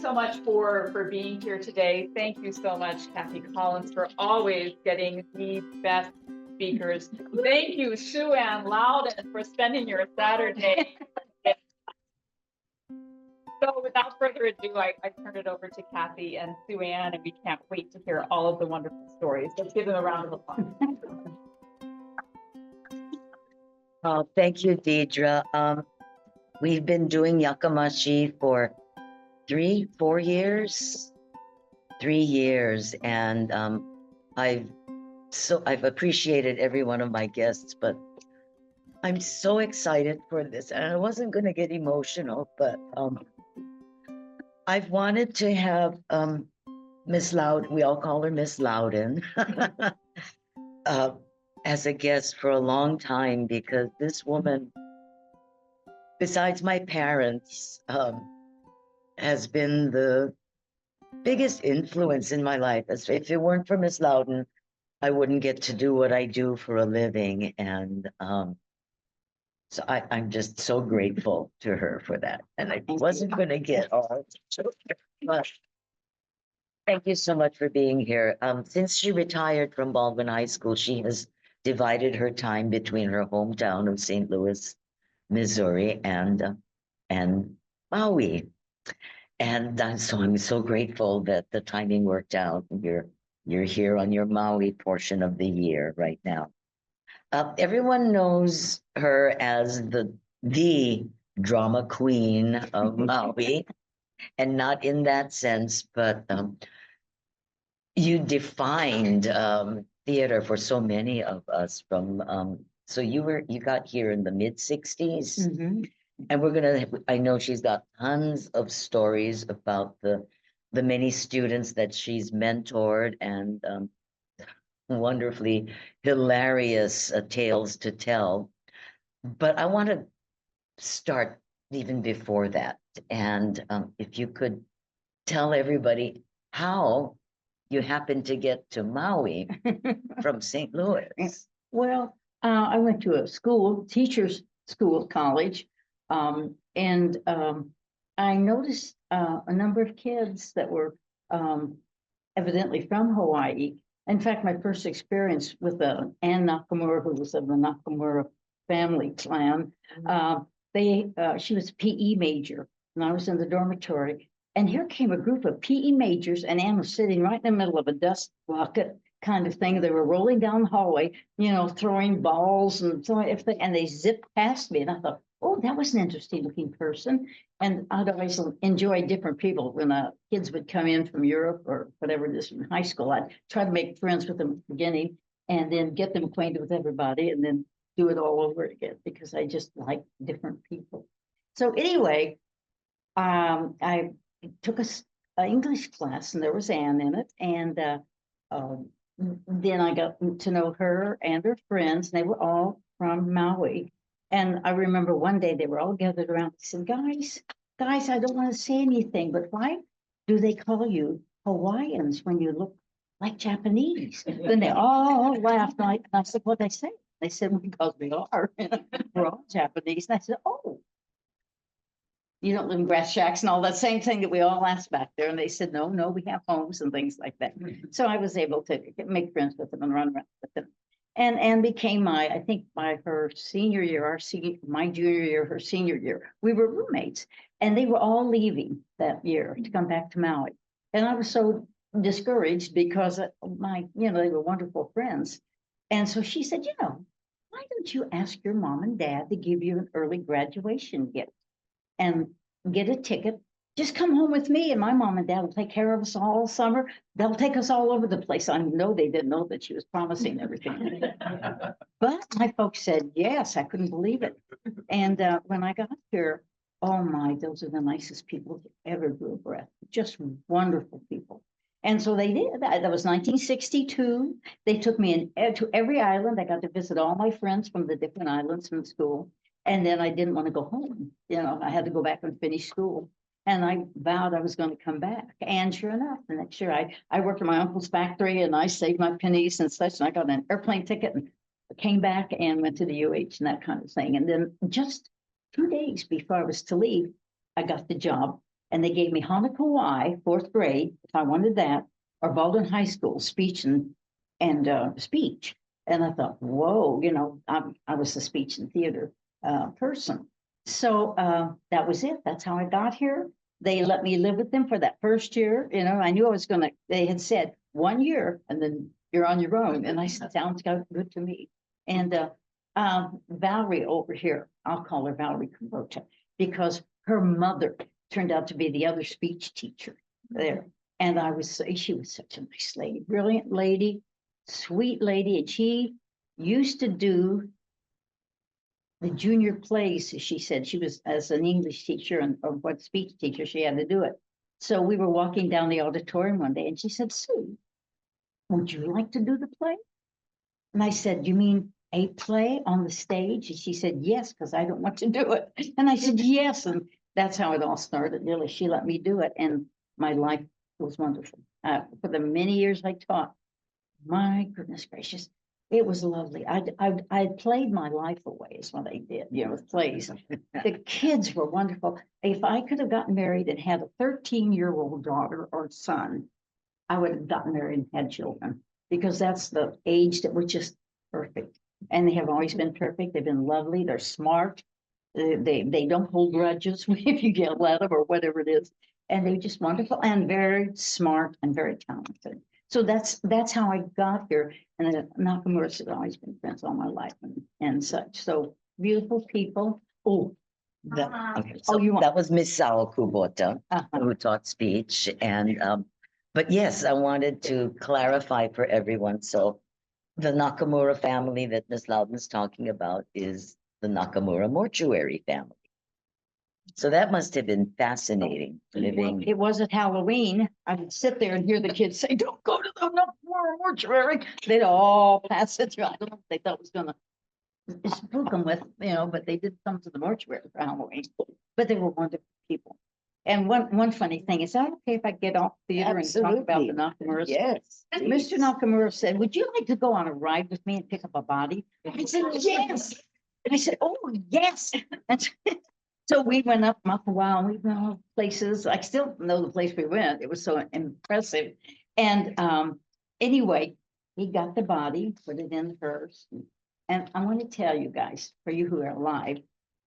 so much for being here today. Thank you so much, Kathy Collins, for always getting the best speakers. Thank you, Ann Louden, for spending your Saturday. So without further ado, I turn it over to Kathy and Ann, and we can't wait to hear all of the wonderful stories. Let's give them a round of applause. Oh, thank you, Deidre. We've been doing Yakamashii for 4 years, 3 years, and I've appreciated every one of my guests, but I'm so excited for this, and I wasn't going to get emotional, but I've wanted to have Miss Loud, we all call her Miss Louden, as a guest for a long time, because this woman, besides my parents, has been the biggest influence in my life. If it weren't for Miss Louden, I wouldn't get to do what I do for a living. And so I'm just so grateful to her for that. And I wasn't going to get all, but thank you so much for being here. Since she retired from Baldwin High School, she has divided her time between her hometown of St. Louis, Missouri, and Maui. And so I'm so grateful that the timing worked out. You're here on your Maui portion of the year right now. Everyone knows her as the drama queen of Maui, and not in that sense, but you defined theater for so many of us. From so you got here in the mid-60s, and I know she's got tons of stories about the many students that she's mentored, and wonderfully hilarious tales to tell. But I want to start even before that, and if you could tell everybody how you happened to get to Maui from St. Louis. Well, I went to a teacher's school, college, and I noticed a number of kids that were evidently from Hawaii. In fact, my first experience with Ann Nakamura, who was of the Nakamura family clan, she was a PE major, and I was in the dormitory. And here came a group of PE majors, and Ann was sitting right in the middle of a dust bucket kind of thing. They were rolling down the hallway, throwing balls and so everything, and they zipped past me. And I thought, oh, that was an interesting looking person. And I'd always enjoy different people. When kids would come in from Europe or whatever it is from high school, I'd try to make friends with them at the beginning and then get them acquainted with everybody and then do it all over again because I just like different people. So anyway, I took an English class and there was Ann in it. And then I got to know her and her friends. And they were all from Maui. And I remember one day they were all gathered around. They said, guys, I don't want to say anything, but why do they call you Hawaiians when you look like Japanese? Then they all laughed. And I said, what'd they say? They said, well, because we are. We're all Japanese. And I said, oh, you don't live in grass shacks and all that same thing that we all asked back there. And they said, no, we have homes and things like that. So I was able to make friends with them and run around with them. And became I think by her senior year, my junior year, her senior year, we were roommates. And they were all leaving that year to come back to Maui. And I was so discouraged because they were wonderful friends. And so she said, why don't you ask your mom and dad to give you an early graduation gift and get a ticket? Just come home with me and my mom and dad will take care of us all summer. They'll take us all over the place. I know they didn't know that she was promising everything. But my folks said, yes, I couldn't believe it. And when I got here, oh my, those are the nicest people that ever drew a breath. Just wonderful people. And so they did. That was 1962. They took me to every island. I got to visit all my friends from the different islands from school. And then I didn't want to go home. I had to go back and finish school. And I vowed I was going to come back. And sure enough, the next year I worked in my uncle's factory and I saved my pennies and such. And I got an airplane ticket and came back and went to the UH and that kind of thing. And then just 2 days before I was to leave, I got the job And they gave me Hanukkah Y, 4th grade, if I wanted that, or Baldwin High School speech and speech. And I thought, whoa, you know, I was a speech and theater person. So that was it. That's how I got here. They let me live with them for that first year. You know, I knew I was gonna, they had said 1 year and then you're on your own. And I said, sounds good to me. And Valerie over here, I'll call her Valerie Kubota, because her mother turned out to be the other speech teacher there. And she was such a nice lady, brilliant lady, sweet lady. And she used to do the junior plays. She said she was, as an English teacher and or what speech teacher, she had to do it. So we were walking down the auditorium one day and she said, Sue, would you like to do the play? And I said, you mean a play on the stage? And she said, yes, because I don't want to do it. And I said, yes. And that's how it all started. Really, she let me do it. And my life was wonderful. For the many years I taught, my goodness gracious, it was lovely. I played my life away is what I did, you know, with plays. The kids were wonderful. If I could have gotten married and had a 13-year-old daughter or son, I would have gotten married and had children, because that's the age that was just perfect. And they have always been perfect. They've been lovely. They're smart. They don't hold grudges if you get at them or whatever it is. And they're just wonderful and very smart and very talented. So that's how I got here. And Nakamura's have always been friends all my life and such. So beautiful people. Oh, Okay, so you want- that was Miss Sao Kubota, uh-huh. who taught speech. And but yes, I wanted to clarify for everyone. So the Nakamura family that Miss Louden is talking about is the Nakamura mortuary family. So that must have been fascinating living. It was at Halloween. I would sit there and hear the kids say, don't go to the mortuary. They'd all pass it through. I don't know what they thought was gonna spook them with, you know, but they did come to the mortuary for Halloween. But they were wonderful people. And one funny thing, is that okay if I get off theater and talk about the Nakamuras? Yes. Mr. Nakamura said, would you like to go on a ride with me and pick up a body? I said, yes. And I said, oh, yes. And so we went up Makawa, and we went all places. I still know the place we went. It was so impressive. And anyway, he got the body, put it in the hearse. And I want to tell you guys, for you who are alive,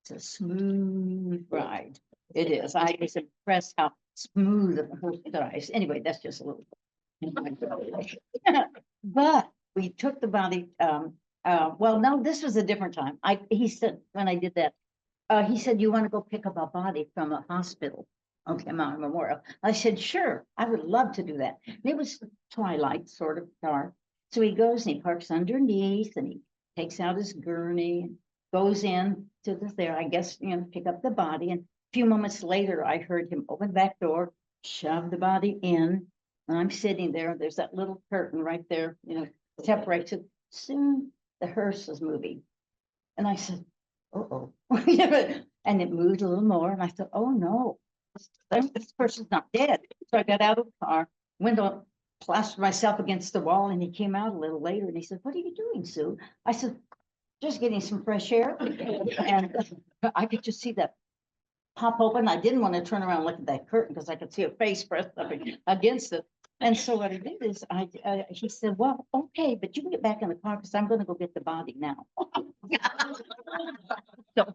it's a smooth ride. It is. I was impressed how smooth the whole drives. Anyway, that's just a little. But we took the body. Well, no, this was a different time. He said when I did that, he said, you want to go pick up a body from a hospital? Okay, Mount Memorial. I said, sure, I would love to do that. And it was twilight, sort of dark. So he goes and he parks underneath and he takes out his gurney, goes in to there, I guess, you know, pick up the body. And a few moments later, I heard him open the back door, shove the body in. And I'm sitting there. There's that little curtain right there, you know, separates it. Soon the hearse was moving. And I said, uh-oh. And it moved a little more. And I thought, oh no, this person's not dead. So I got out of the car, window, plastered myself against the wall, and he came out a little later and he said, what are you doing, Sue? I said, just getting some fresh air. And I could just see that pop open. I didn't want to turn around and look at that curtain because I could see a face pressed up against it. And so what I did is he said, well, okay, but you can get back in the car because I'm going to go get the body now. So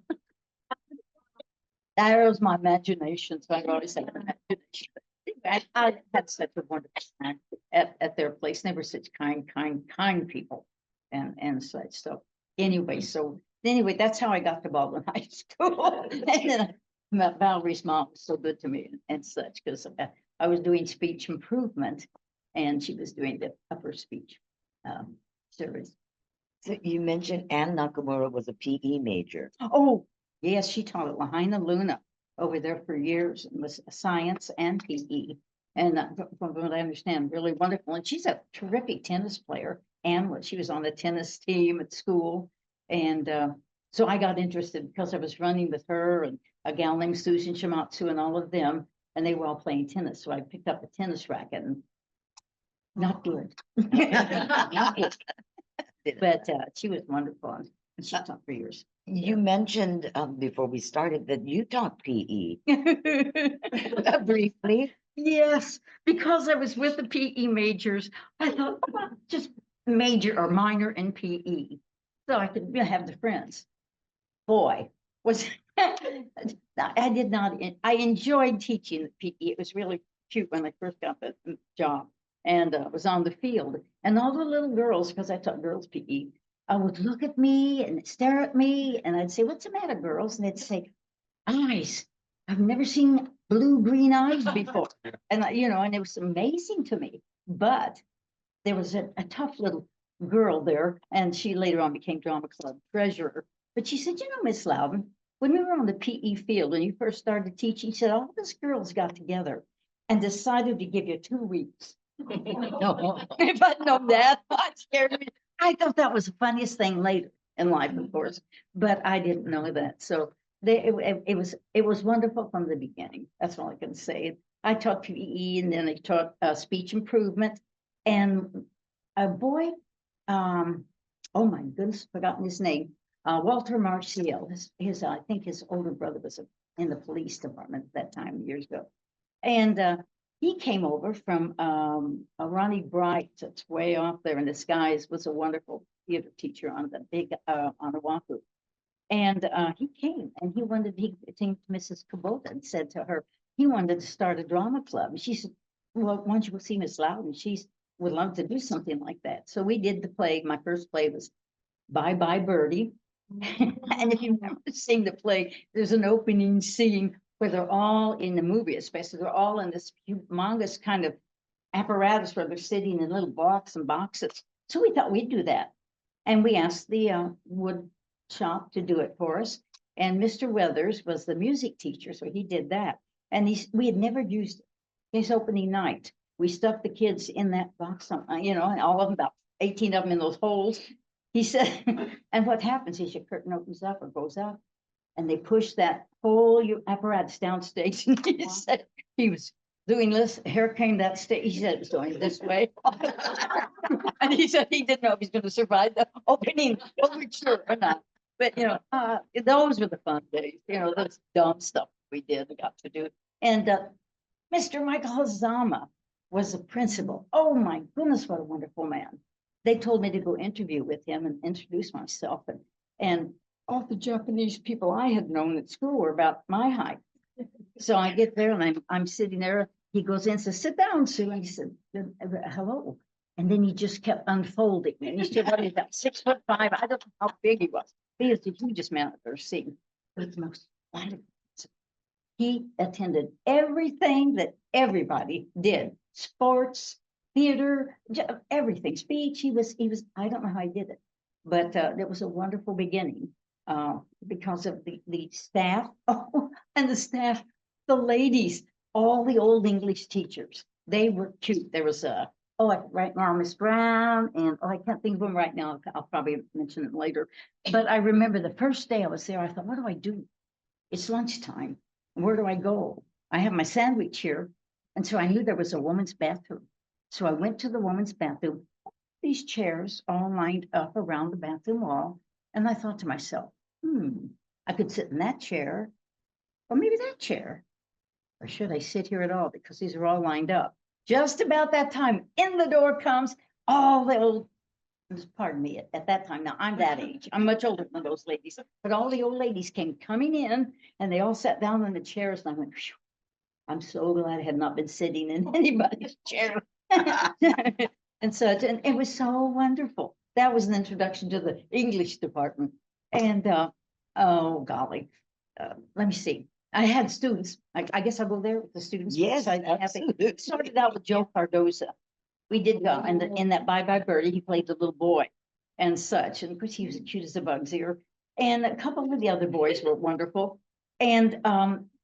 that was my imagination. So I always say imagination. I had such a wonderful time at their place. They were such kind people and such. So anyway, that's how I got to Baldwin High School. And then Valerie's mom was so good to me and such, because I was doing speech improvement and she was doing the upper speech service. So you mentioned Ann Nakamura was a PE major. Oh, yes, she taught at Lahaina Luna over there for years and was science and PE. And from what I understand, really wonderful. And she's a terrific tennis player. And she was on the tennis team at school. And so I got interested because I was running with her and a gal named Susan Shimatsu and all of them. And they were all playing tennis. So I picked up a tennis racket and not good. Not good. But she was wonderful. And she taught for years. You mentioned before we started that you taught PE briefly. Yes, because I was with the PE majors, I thought, well, just major or minor in PE. So I could have the friends. Boy, was I did not, I enjoyed teaching PE. It was really cute when I first got the job and was on the field. And all the little girls, because I taught girls PE, would look at me and stare at me. And I'd say, what's the matter, girls? And they'd say, eyes. I've never seen blue-green eyes before. And and it was amazing to me. But there was a tough little girl there, and she later on became drama club treasurer. But she said, Miss Loudon, when we were on the PE field and you first started teaching, she said, all these girls got together and decided to give you 2 weeks. If I'd known that, I'd scared me. I thought that was the funniest thing later in life, of course, but I didn't know that. So it was wonderful from the beginning. That's all I can say. I taught PE and then I taught speech improvement. And a boy, oh my goodness, forgotten his name, Walter Marcial. I think his older brother was in the police department at that time, years ago. And he came over from Ronnie Bright, that's way off there in the skies, was a wonderful theater teacher on the big on Oahu. And he came and he came to Mrs. Kubota and said to her, he wanted to start a drama club. And she said, well, why don't you go see Miss Loudon? She would love to do something like that. So we did the play. My first play was Bye Bye Birdie. And if you've never seen the play, there's an opening scene where they're all in the movie, especially they're all in this humongous kind of apparatus where they're sitting in little blocks and boxes. So we thought we'd do that. And we asked the wood shop to do it for us. And Mr. Weathers was the music teacher, so he did that. And we had never used his opening night. We stuffed the kids in that box, and all of them, about 18 of them in those holes. He said, and what happens is your curtain opens up or goes up, and they push that whole apparatus downstage. And he said he was doing this, here came that stage. He said it was going this way. And he said he didn't know if he's going to survive the opening overture or not. But, those were the fun days, those dumb stuff we did, we got to do. And Mr. Michael Hazama was the principal. Oh my goodness, what a wonderful man. They told me to go interview with him and introduce myself. And all the Japanese people I had known at school were about my height. So I get there and I'm sitting there. He goes in and says, sit down, Sue. And he said, hello. And then he just kept unfolding. And he said, what is that, 6'5"? I don't know how big he was. He was the hugest man I've ever seen. But the most wonderful. He attended everything that everybody did. Sports, theater, everything, speech. He was, I don't know how he did it, but it was a wonderful beginning because of the staff. Oh, and the staff, the ladies, all the old English teachers, they were cute. There was right now, Miss Brown, and I can't think of them right now. I'll probably mention them later. But I remember the first day I was there, I thought, what do I do? It's lunchtime. Where do I go? I have my sandwich here. And so I knew there was a woman's bathroom. So I went to the woman's bathroom, these chairs all lined up around the bathroom wall. And I thought to myself, I could sit in that chair, or maybe that chair. Or should I sit here at all? Because these are all lined up. Just about that time, in the door comes all the old, pardon me, at that time, now I'm that age. I'm much older than those ladies. But all the old ladies came coming in, and they all sat down in the chairs. And I went, phew, I'm so glad I had not been sitting in anybody's chair. And such, and it was so wonderful. That was an introduction to the English department. And oh golly, let me see. I had students. I guess I'll go there with the students. Yes, absolutely. Started out with Joe Cardoza. We did go, and in that Bye Bye Birdie, he played the little boy and such. And of course, he was cute as a bug's ear. And a couple of the other boys were wonderful. And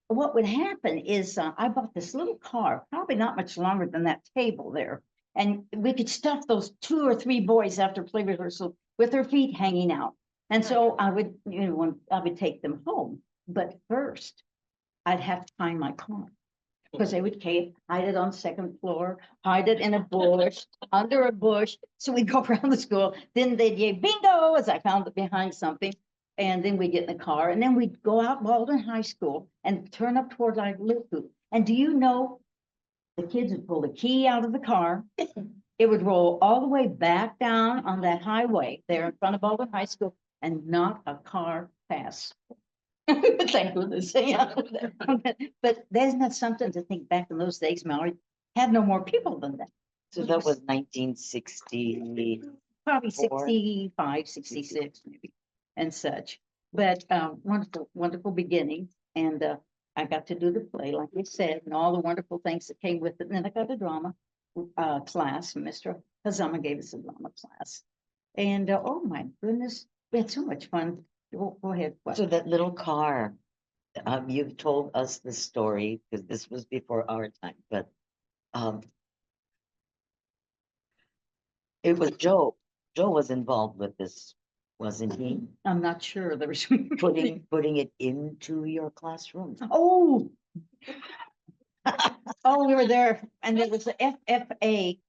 what would happen is I bought this little car, probably not much longer than that table there. And we could stuff those 2 or 3 boys after play rehearsal with their feet hanging out. And so I would, I would take them home. But first, I'd have to find my car. because they would hide it on second floor, hide it in a bush, under a bush. So we'd go around the school. Then they'd yell bingo as I found it behind something. And then we'd get in the car and then we'd go out Walden High School and turn up toward like Liverpool. And do you know, the kids would pull the key out of the car. It would roll all the way back down on that highway there in front of Walden High School and not a car pass. Thank goodness. Yeah. But isn't that something to think back in those days, Maui had no more people than that. So that was 1960. Probably Four. 65, 66 maybe, and such. But wonderful, wonderful beginning. And I got to do the play, like you said, and all the wonderful things that came with it. And then I got a drama class. Mr. Hazama gave us a drama class. And oh my goodness, we had so much fun. Go ahead. What? So that little car, you've told us the story because this was before our time, but it was Joe. Joe was involved with this, wasn't he? I'm not sure. There was Putting it into your classroom. Oh, oh, we were there, and it was the FFA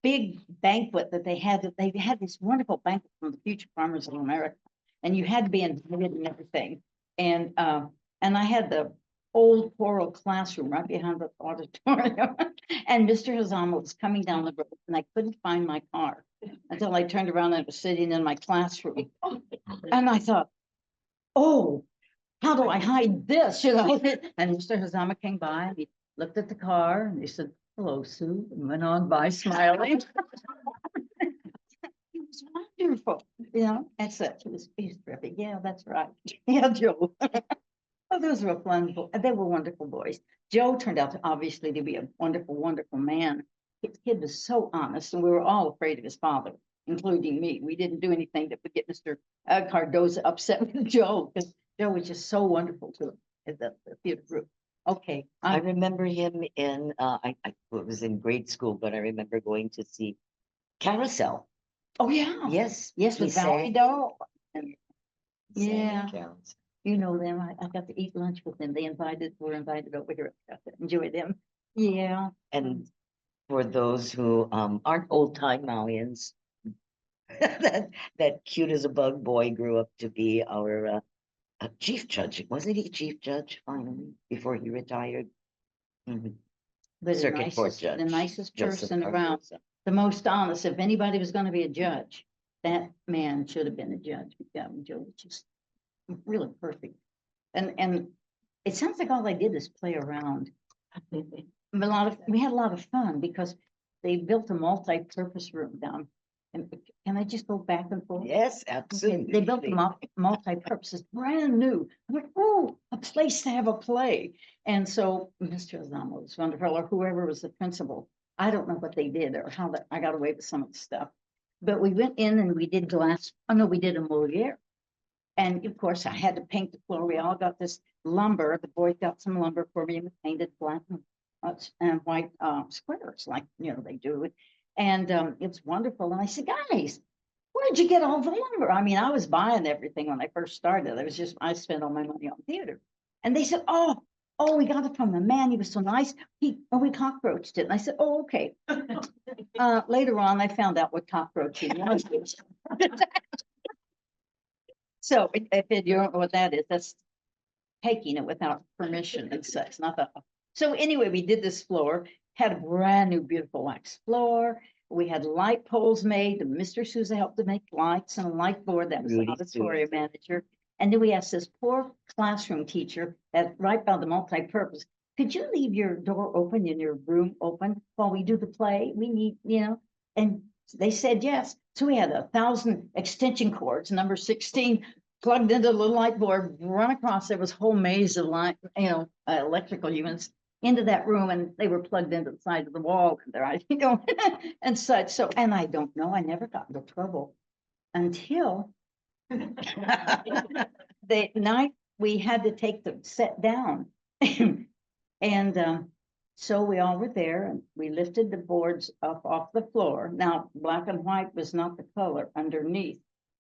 big banquet that they had. They had this wonderful banquet from the Future Farmers of America, and you had to be invited and everything. And I had the old choral classroom right behind the auditorium, and Mr. Hazama was coming down the road, and I couldn't find my car until I turned around and it was sitting in my classroom, and I thought, oh, how do I hide this? You know, and Mr. Hazama came by and he looked at the car and he said, hello, Sue, and went on by smiling. It was wonderful, you know, and such. It was terrific. Yeah, that's right. Yeah, Joe. Oh, those were fun. They were wonderful boys. Joe turned out to obviously to be a wonderful, wonderful man. His kid was so honest, and we were all afraid of his father, including me. We didn't do anything that would get Mr. Cardoza upset with Joe, because Joe was just so wonderful to the theater group. Okay. I remember him in, I was in grade school, but I remember going to see Carousel. Oh, yeah. Yes. Yes, he with Valerie sang- Doll. sang Yeah. Carousel. You know them. I got to eat lunch with them. Were invited over here. I got to enjoy them. Yeah. And for those who aren't old time Mauians, that cute as a bug boy grew up to be our chief judge. Wasn't he chief judge finally before he retired? Mhm. But Circuit Court the Judge, nicest Joseph person around, Cardoza. the most honest. If anybody was going to be a judge, that man should have been a judge. Yeah, Joe was just really perfect. And it sounds like all they did is play around. We had a lot of fun because they built a multi-purpose room down. And can I just go back and forth? Yes, Okay, absolutely. they built a multi-purpose, it's brand new. I'm like, oh, a place to have a play. And so Mr. Azamo was wonderful, or whoever was the principal. I don't know what they did or how that I got away with some of the stuff. But we went in and we did glass. Oh no, we did a Moliere. And of course, I had to paint the floor. We all got this lumber. The boys got some lumber for me and we painted black and white squares, like you know they do. And it's wonderful. And I said, guys, where'd you get all the lumber? I mean, I was buying everything when I first started. I spent all my money on theater. And they said, oh, we got it from the man. He was so nice. We cockroached it. And I said, oh, okay. Later on, I found out what cockroaching was. So if you don't know what that is, that's taking it without permission and such. Not that. So anyway, we did this floor, had a brand new, beautiful wax floor. We had light poles made. Mr. Souza helped to make lights and a light board. That was the Rudy auditorium Souza. manager. And then we asked this poor classroom teacher at right by the multi-purpose, could you leave your door open and your room open while we do the play? We need, you know, and they said yes. So we had 1,000 extension cords, number 16, plugged into the little light board, run across. There was a whole maze of light, you know, electrical units into that room, and they were plugged into the side of the wall. And there, you know, and such. So, and I don't know. I never got into trouble until the night we had to take the set down, and so we all were there, and we lifted the boards up off the floor. Now, black and white was not the color underneath.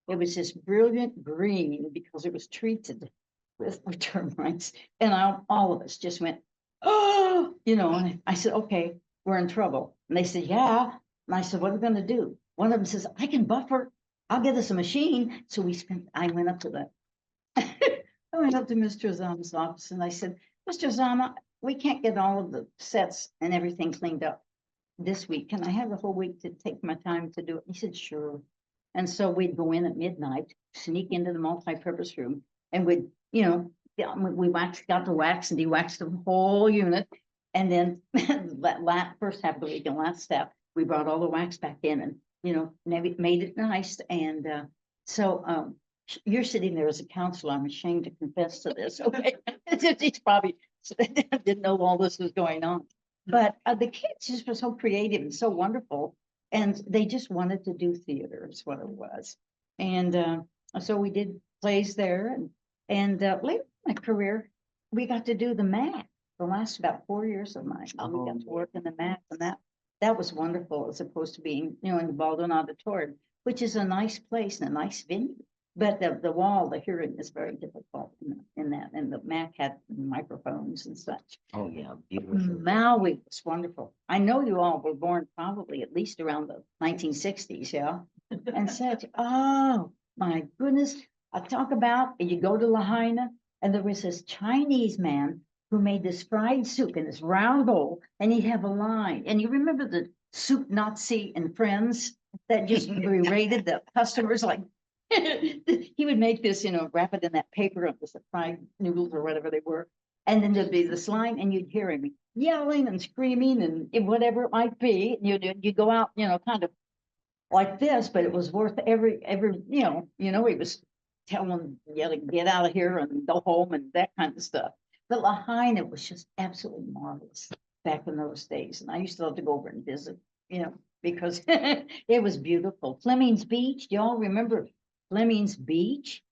It was this brilliant green because it was treated with termites. And all of us just went, oh, oh, and I said, okay, we're in trouble. And they said, yeah. And I said, what are we gonna do? One of them says, I can buffer. I'll get us a machine. So I went up to I went up to Mr. Zama's office and I said, Mr. Zama, we can't get all of the sets and everything cleaned up this week. Can I have the whole week to take my time to do it? He said, sure. And so we'd go in at midnight, sneak into the multi-purpose room, and we got the wax and de-waxed the whole unit. And then first half of the week and last step, we brought all the wax back in and, made it nice. And so you're sitting there as a counselor. I'm ashamed to confess to this. Okay. He's probably didn't know all this was going on. But the kids just were so creative and so wonderful. And they just wanted to do theater is what it was. And so we did plays there. And later in my career, we got to do the MAC. The last about 4 years of mine. We got to work in the MAC, and that was wonderful as opposed to being, in the Baldwin Auditorium, which is a nice place and a nice venue. But the hearing is very difficult in that. And the MAC had microphones and such. Oh, yeah, beautiful. Maui was wonderful. I know you all were born probably at least around the 1960s, yeah? And such, oh my goodness. I talk about, you go to Lahaina, and there was this Chinese man who made this fried soup in this round bowl, and he'd have a line. And you remember the soup Nazi and Friends that just berated the customers like, he would make this, wrap it in that paper of the fried noodles or whatever they were. And then there'd be this line, and you'd hear him yelling and screaming and whatever it might be. You go out, kind of like this, but it was worth every, he was telling, yelling, get out of here and go home and that kind of stuff. But Lahaina was just absolutely marvelous back in those days. And I used to love to go over and visit, because it was beautiful. Fleming's Beach, do y'all remember Fleming's Beach?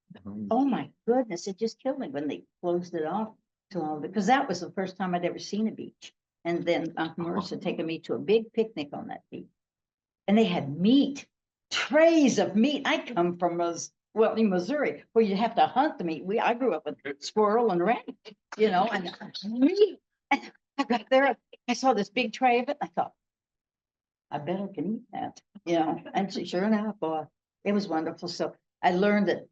Oh my goodness, it just killed me when they closed it off to all because that was the first time I'd ever seen a beach. And then Marissa had taken me to a big picnic on that beach. And they had meat, trays of meat. I come from in Missouri, where you have to hunt the meat. I grew up with squirrel and rabbit, and meat. And I got there, I saw this big tray of it. I thought, I bet I can eat that, And sure enough, boy, it was wonderful. So I learned that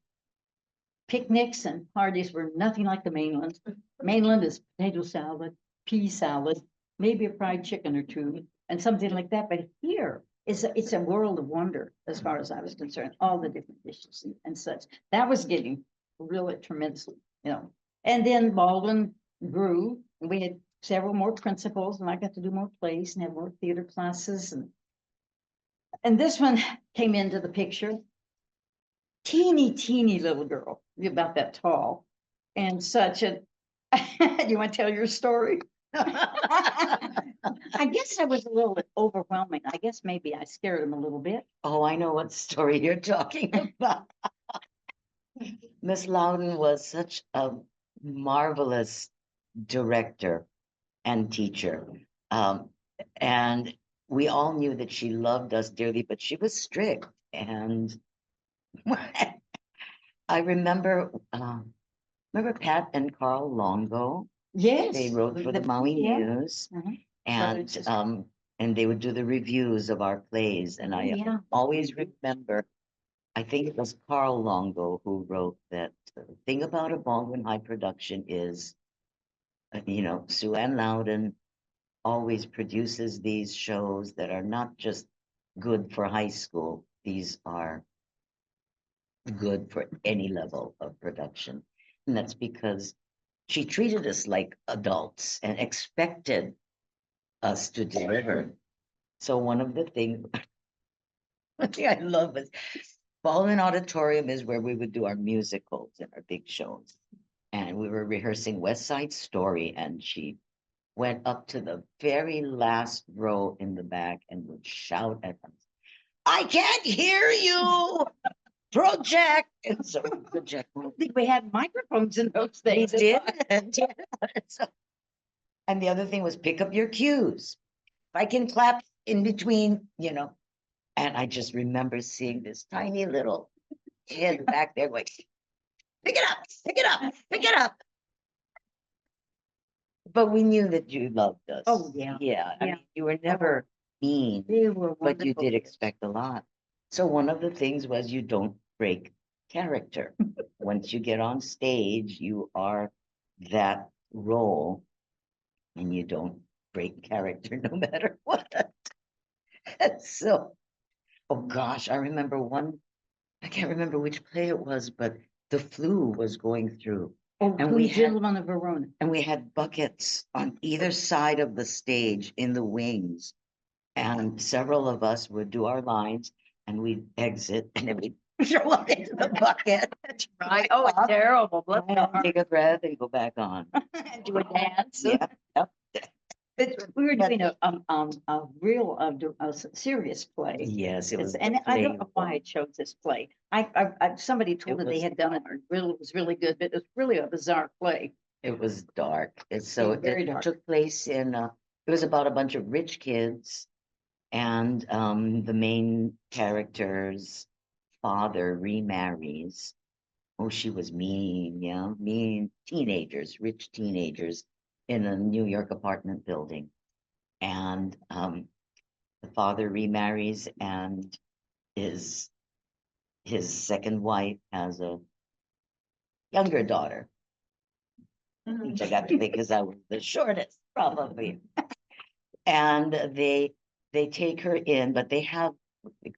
picnics and parties were nothing like the mainland. Mainland is potato salad, pea salad, maybe a fried chicken or two, and something like that. But here, it's a world of wonder as far as I was concerned, all the different dishes and such. That was getting really tremendously, And then Baldwin grew, and we had several more principals, and I got to do more plays and have more theater classes. And this one came into the picture. Teeny little girl, about that tall, and such a. You want to tell your story? I guess I was a little bit overwhelming. I guess maybe I scared him a little bit. Oh, I know what story you're talking about. Miss Louden was such a marvelous director and teacher. And we all knew that she loved us dearly, but she was strict. And I remember Pat and Carl Longo. Yes. They wrote for the Maui News. And they would do the reviews of our plays. And I always remember, I think it was Carl Longo who wrote that the thing about a Baldwin High production is, Sue Ann Louden always produces these shows that are not just good for high school. These are good for any level of production. And that's because she treated us like adults and expected us to deliver. So one of the things I love is Baldwin Auditorium is where we would do our musicals and our big shows. And we were rehearsing West Side Story, and she went up to the very last row in the back and would shout at us, I can't hear you. Project. And so project. I think we had microphones in those days. Did. And the other thing was pick up your cues. If I can clap in between, And I just remember seeing this tiny little kid back there going, pick it up, pick it up, pick it up. But we knew that you loved us. Oh, yeah. Yeah, I Yeah. mean, you were never mean, They were but you wonderful did kids. expect a lot. So one of the things was you don't break character. Once you get on stage, you are that role and you don't break character no matter what. And so, oh gosh, I remember one, I can't remember which play it was, but the flu was going through. Oh, And Two we had Gentlemen of Verona. and we had buckets on either side of the stage in the wings. And several of us would do our lines and we'd exit and then we'd throw up into the bucket. Right. Oh, it's terrible. Bless And your heart. take a breath and go back on. Do a dance. Yeah, yep. But we were doing a real, a serious play. Yes, it was. the And I don't play know why I chose this play. Somebody told It me they was- had done it, or it was really good, but it was really a bizarre play. It was dark. It's so Yeah, very it dark. took place in it was about a bunch of rich kids and the main character's father remarries. Oh, she was mean, yeah, mean teenagers, rich teenagers in a New York apartment building. And the father remarries and his second wife has a younger daughter, which I got to think because I was the shortest, probably. And they take her in, but they have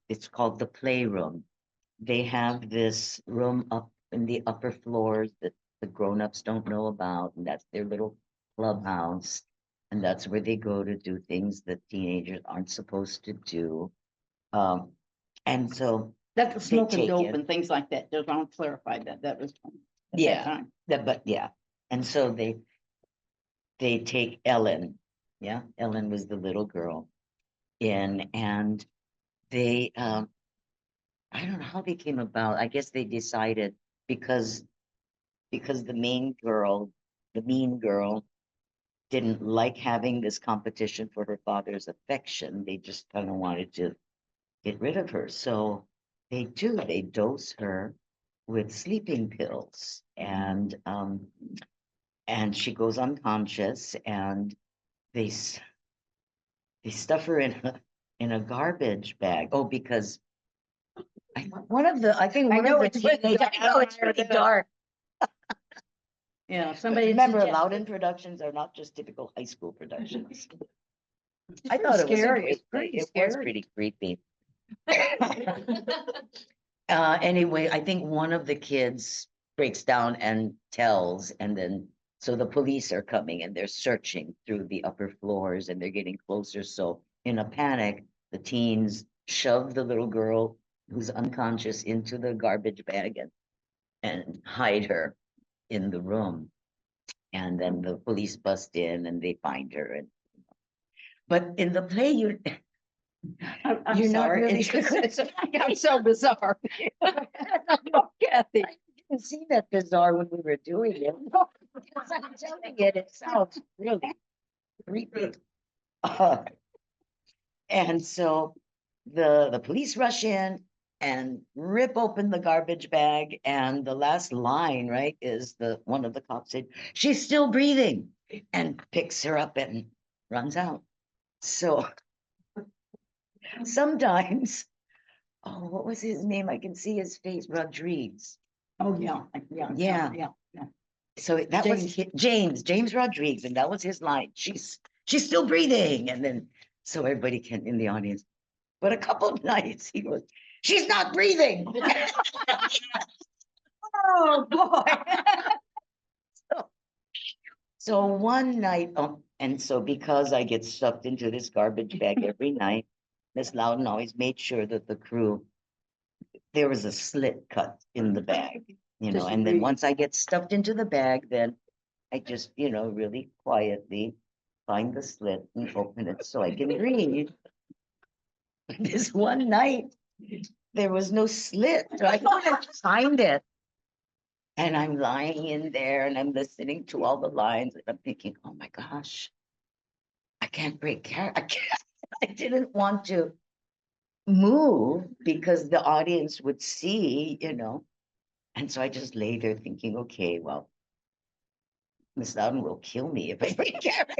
it's called the playroom. They have this room up in the upper floors that the grown-ups don't know about, and that's their little clubhouse. And that's where they go to do things that teenagers aren't supposed to do. And so That was They smoking take dope it. and things like that. Just want to clarify that was at that Yeah. time. but yeah, and so they take Ellen. Yeah, Ellen was the little girl in, and they I don't know how they came about. I guess they decided because the main girl, the mean girl, didn't like having this competition for her father's affection. They just kind of wanted to get rid of her. So they dose her with sleeping pills and she goes unconscious and they s- they stuff her in a garbage bag. Oh, because I think I one know of the it's really teenagers, dark. I know it's really dark. Yeah, But somebody. remember, suggested- Loudon productions are not just typical high school productions. It's I thought it was a scary. great It's play. pretty It was scary. pretty creepy. Anyway, I think one of the kids breaks down and tells, and then so the police are coming and they're searching through the upper floors and they're getting closer. So in a panic, the teens shove the little girl who's unconscious into the garbage bag and hide her in the room. And then the police bust in and they find her. But in the play, I'm You're not sorry. really- I'm so bizarre. Oh, Kathy. didn't see that bizarre when we were doing it. Because I'm telling it, it sounds really creepy. And so the police rush in and rip open the garbage bag, and the last line, right, is one of the cops said, "She's still breathing," and picks her up and runs out. So sometimes, oh, what was his name? I can see his face, Rodriguez. Oh, yeah, yeah. Yeah. Yeah. So that was James Rodriguez, and that was his line. She's still breathing, and then so everybody can in the audience. But a couple of nights he goes, "She's not breathing." Oh, boy. So one night, and so because I get stuffed into this garbage bag every night, Miss Loudon always made sure that the crew there was a slit cut in the bag, Just and then breathe. once I get stuffed into the bag, then I just, really quietly find the slit and open it so I can breathe. This one night, there was no slit, so I couldn't find it. And I'm lying in there and I'm listening to all the lines and I'm thinking, oh my gosh, I can't break character. I didn't want to move because the audience would see, And so I just lay there thinking, okay, well, Miss Loudon will kill me if I bring character.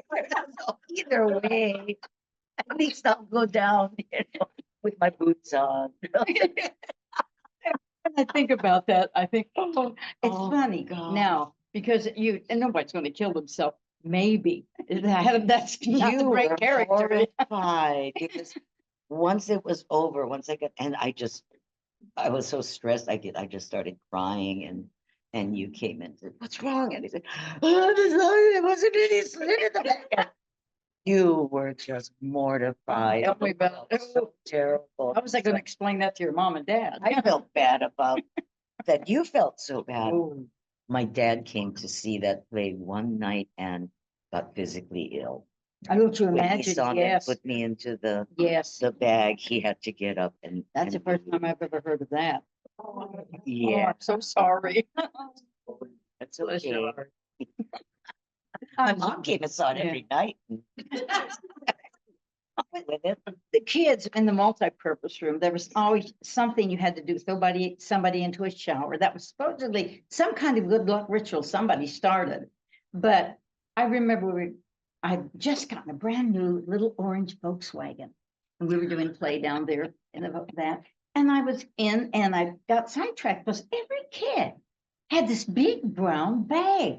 So either way, at least I'll go down, with my boots on. When I think about that, I think, oh, it's Oh, funny God. now because and nobody's going to kill themselves. Maybe that's not the You great were character. horrified because once it was over, once I got, and I was so stressed, I just started crying and you came in and said, what's wrong? And he said, oh, it wasn't any slit in the back. You were just mortified. Tell me about Oh, so terrible. How was I going to explain that to your mom and dad? I felt bad about that. You felt so bad. Oh, My dad came to see that play one night and got physically ill. I don't you When he imagine? saw me Yes, put me into the yes. bag, he had to get up and. That's the and first leave. time I've ever heard of that. Oh, Yeah, I'm so sorry. that's Bless your okay. heart. My mom came and saw it Yeah. every night. With it. The kids in the multi-purpose room, there was always something you had to do, somebody into a shower. That was supposedly some kind of good luck ritual somebody started. But I remember I'd just gotten a brand new little orange Volkswagen. And we were doing play down there in that. And I was in and I got sidetracked because every kid had this big brown bag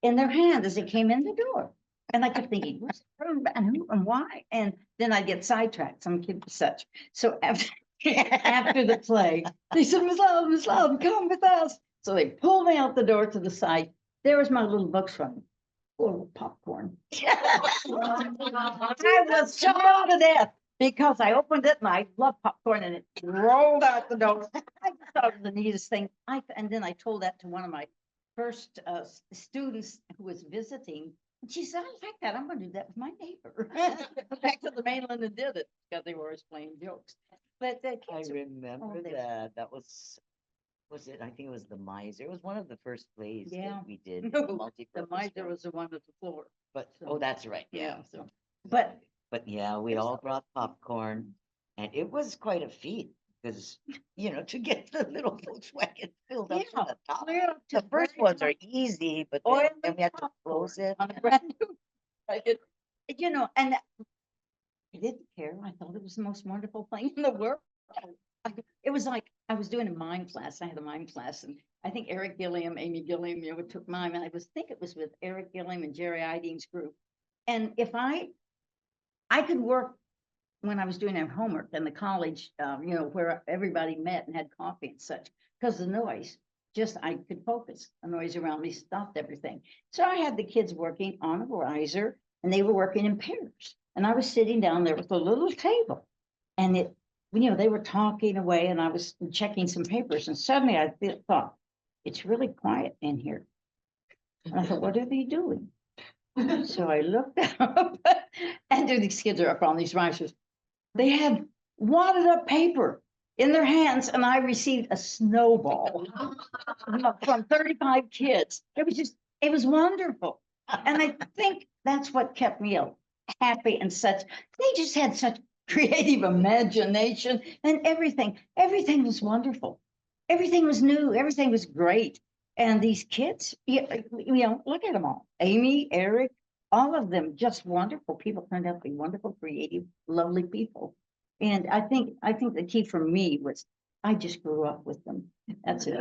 in their hand as they came in the door. And I kept thinking, what's from and who and why? And then I get sidetracked. Some kid was such. So after the play, they said, Miss Loudon, come with us. So they pulled me out the door to the side. There was my little Volkswagen full of popcorn. I was shot to death because I opened it and I love popcorn and it rolled out the door. I just thought it was the neatest thing. And then I told that to one of my first students who was visiting. And she said, I like that. I'm going to do that with my neighbor. Back to the mainland and did it because they were always playing jokes. But the I kids, remember they- that. That was it? I think it was the Miser. It was one of the first plays Yeah. that we did. No, the multi-purpose miser room. was the one at the floor. But, so- oh, that's right, yeah. Yeah. So, but But yeah, we all brought popcorn and it was quite a feat because, to get the little Volkswagen filled up to yeah, the top. clear up to The first very ones are top. easy, but Oil then we had to popcorn close it. on a brand new. And I didn't care. I thought it was the most wonderful thing in the world. It was like I was doing a mime class. I had a mime class, and I think Eric Gilliam, Amy Gilliam, took mime, and I think it was with Eric Gilliam and Jerry Iding's group. And if I could work when I was doing our homework in the college, where everybody met and had coffee and such, because the noise, I could focus. The noise around me stopped everything. So I had the kids working on a riser and they were working in pairs. And I was sitting down there with a little table and they were talking away and I was checking some papers and suddenly I thought, it's really quiet in here. And I thought, what are they doing? So I looked up and these kids are up on these risers. They had wadded up paper in their hands and I received a snowball from 35 kids. It was wonderful. And I think that's what kept me happy and such. They just had such creative imagination and everything was wonderful. Everything was new. Everything was great. And these kids, look at them all. Amy, Eric, all of them just wonderful people, turned out to be wonderful, creative, lovely people. And I think the key for me was I just grew up with them. That's it.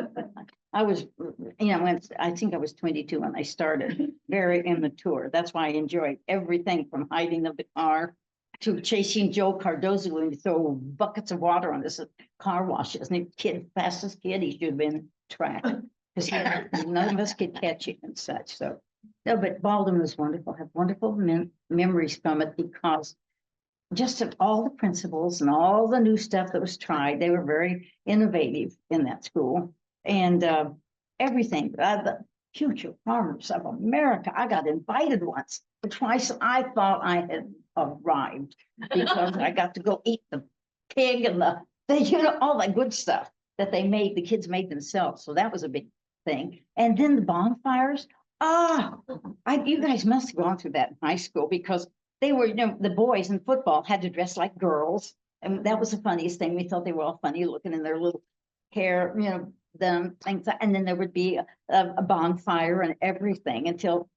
I was, I think I was 22 when I started, very immature. That's why I enjoyed everything from hiding of the car to chasing Joe Cardozo when you throw buckets of water on this car washes. And the fastest kid, he should have been tracked because none of us could catch him and such. So, no, but Baldwin was wonderful. I have wonderful memories from it because just of all the principals and all the new stuff that was tried, they were very innovative in that school. And everything, the future farmers of America, I got invited once, but twice I thought I had arrived because I got to go eat the pig and all that good stuff that the kids made themselves. So that was a big thing. And then the bonfires. You guys must have gone through that in high school because they were, the boys in football had to dress like girls. And that was the funniest thing. We thought they were all funny looking in their little hair, them things. And then there would be a bonfire and everything until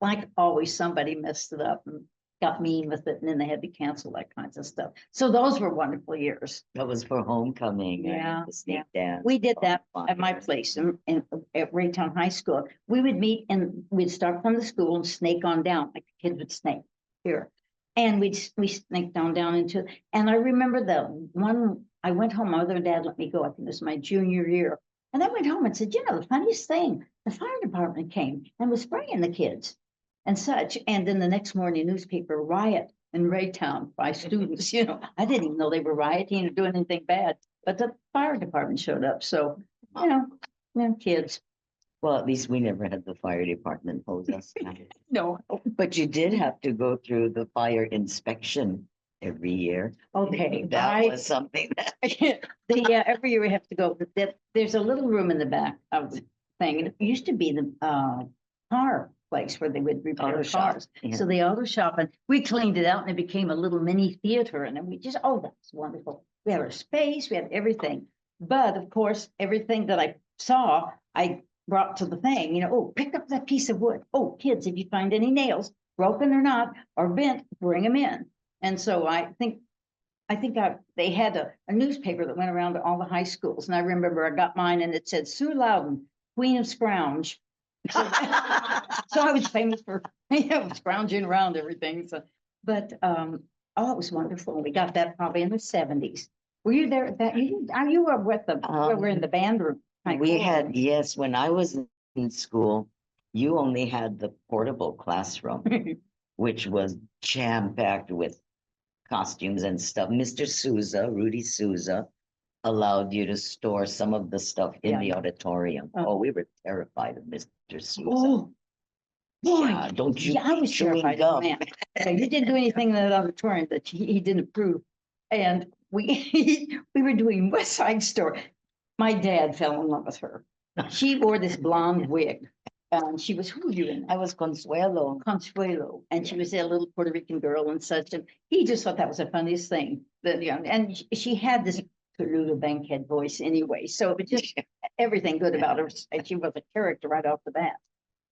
like always, somebody messed it up and got mean with it, and then they had to cancel that kinds of stuff. So those were wonderful years. That was for homecoming. Yeah, The snake dance. We did that bonfire. at my place at Raytown High School. We would meet and we'd start from the school and snake on down, like the kids would snake here. And we snaked down into, and I remember the one, I went home, my other dad let me go, I think it was my junior year. And I went home and said, you know, the funniest thing, the fire department came and was spraying the kids and such. And then the next morning newspaper, riot in Raytown by students, you know, I didn't even know they were rioting or doing anything bad, but the fire department showed up. So, you know, kids. Well, at least we never had the fire department hose us down. No. But you did have to go through the fire inspection every year. Okay. That was something that. Yeah, every year we have to go, but there's a little room in the back of the thing. And it used to be the car place where they would repair Auto shop, cars. yeah. So the auto shop, and we cleaned it out and it became a little mini theater. And then we just, oh, that's wonderful. We had our space, we had everything. But of course, everything that I saw, I brought to the thing, you know, oh, pick up that piece of wood. Oh, kids, if you find any nails, broken or not, or bent, bring them in. And so I think they had a newspaper that went around to all the high schools. And I remember I got mine and it said Sue Louden, Queen of Scrounge. So, so I was famous for, scrounging around everything. So, but, oh, it was wonderful. We got that probably in the 70s. Were you there at that? You were with the, we were in the band room. We had, yes, when I was in school, you only had the portable classroom, which was jam-packed with costumes and stuff. Mr. Souza, Rudy Souza, allowed you to store some of the stuff in the auditorium. Oh, we were terrified of Mr. Souza. Oh, boy. Yeah, don't you? Yeah, I was chewing terrified gum. of him. Yeah, you didn't do anything in that auditorium that he didn't approve. And we were doing West Side Story. My dad fell in love with her. She wore this blonde wig. She was, who were you in? I was Consuelo. Consuelo. And she was a little Puerto Rican girl and such. And he just thought that was the funniest thing. That, you know, and she had this Tallulah Bankhead voice anyway. So it was just everything good about her. And she was a character right off the bat.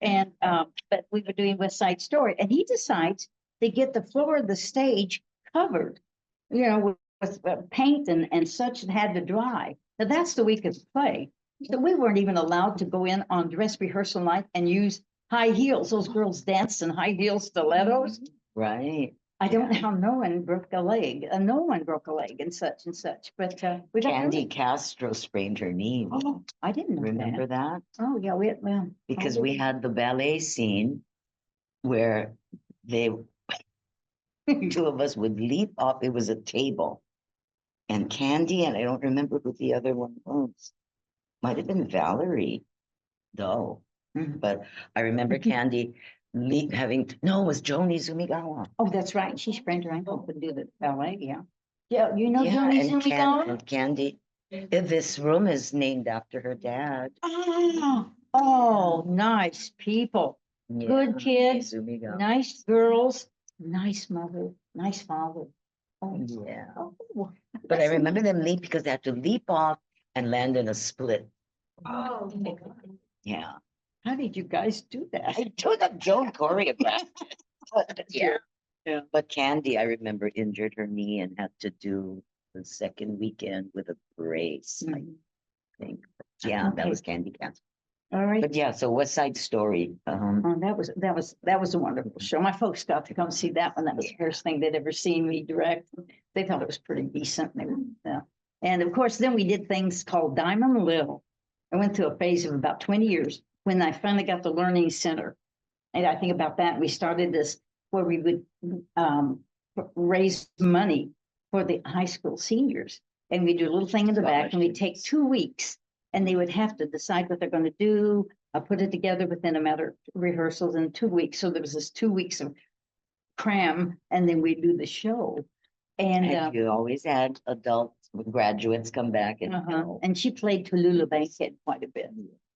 And but we were doing West Side Story. And he decides to get the floor of the stage covered, you know, with paint and such, and had to dry. Now that's the week of the play. So we weren't even allowed to go in on dress rehearsal night and use high heels. Those girls danced in high heel stilettos. Right. I don't know how no one broke a leg. No one broke a leg and such and such. But we got Candy Castro sprained her knee. Oh, I didn't know Remember that. that? Oh yeah, well, Because we had the ballet scene where they, two of us would leap up. It was a table. And Candy, and I don't remember who the other one was. Might have been Valerie, though. Mhm. But I remember Candy no, it was Joni Zumigawa. Oh, that's right. She sprained her ankle to do the ballet. Yeah. Yeah, you know Yeah, Joni and Zumigawa? Candy, this room is named after her dad. Oh, nice people. Good kids, Zumigawa. nice girls, nice mother, nice father. Oh, Yeah. oh, But I remember them leap because they had to leap off and land in a split. oh, Yeah. how did you guys do that? I told them Joan choreographed. But, yeah. Yeah. But Candy, I remember, injured her knee and had to do the second weekend with a brace, I Mhm. think. Yeah, that Okay. was Candy Castro. All right. But yeah, so West Side Story. Oh, that was a wonderful show. My folks got to come see that one. That was the first thing they'd ever seen me direct. They thought it was pretty decent. They were, yeah. And of course, then we did things called Diamond Lil. I went through a phase of about 20 years when I finally got the Learning Center. And I think about that. We started this where we would raise money for the high school seniors. And we do a little thing in the back and we take 2 weeks and they would have to decide what they're going to do. Put it together within a matter of rehearsals in 2 weeks. So there was this 2 weeks of cram and then we do the show. And you always had adult graduates come back and help. and she played Tallulah Bankhead quite a bit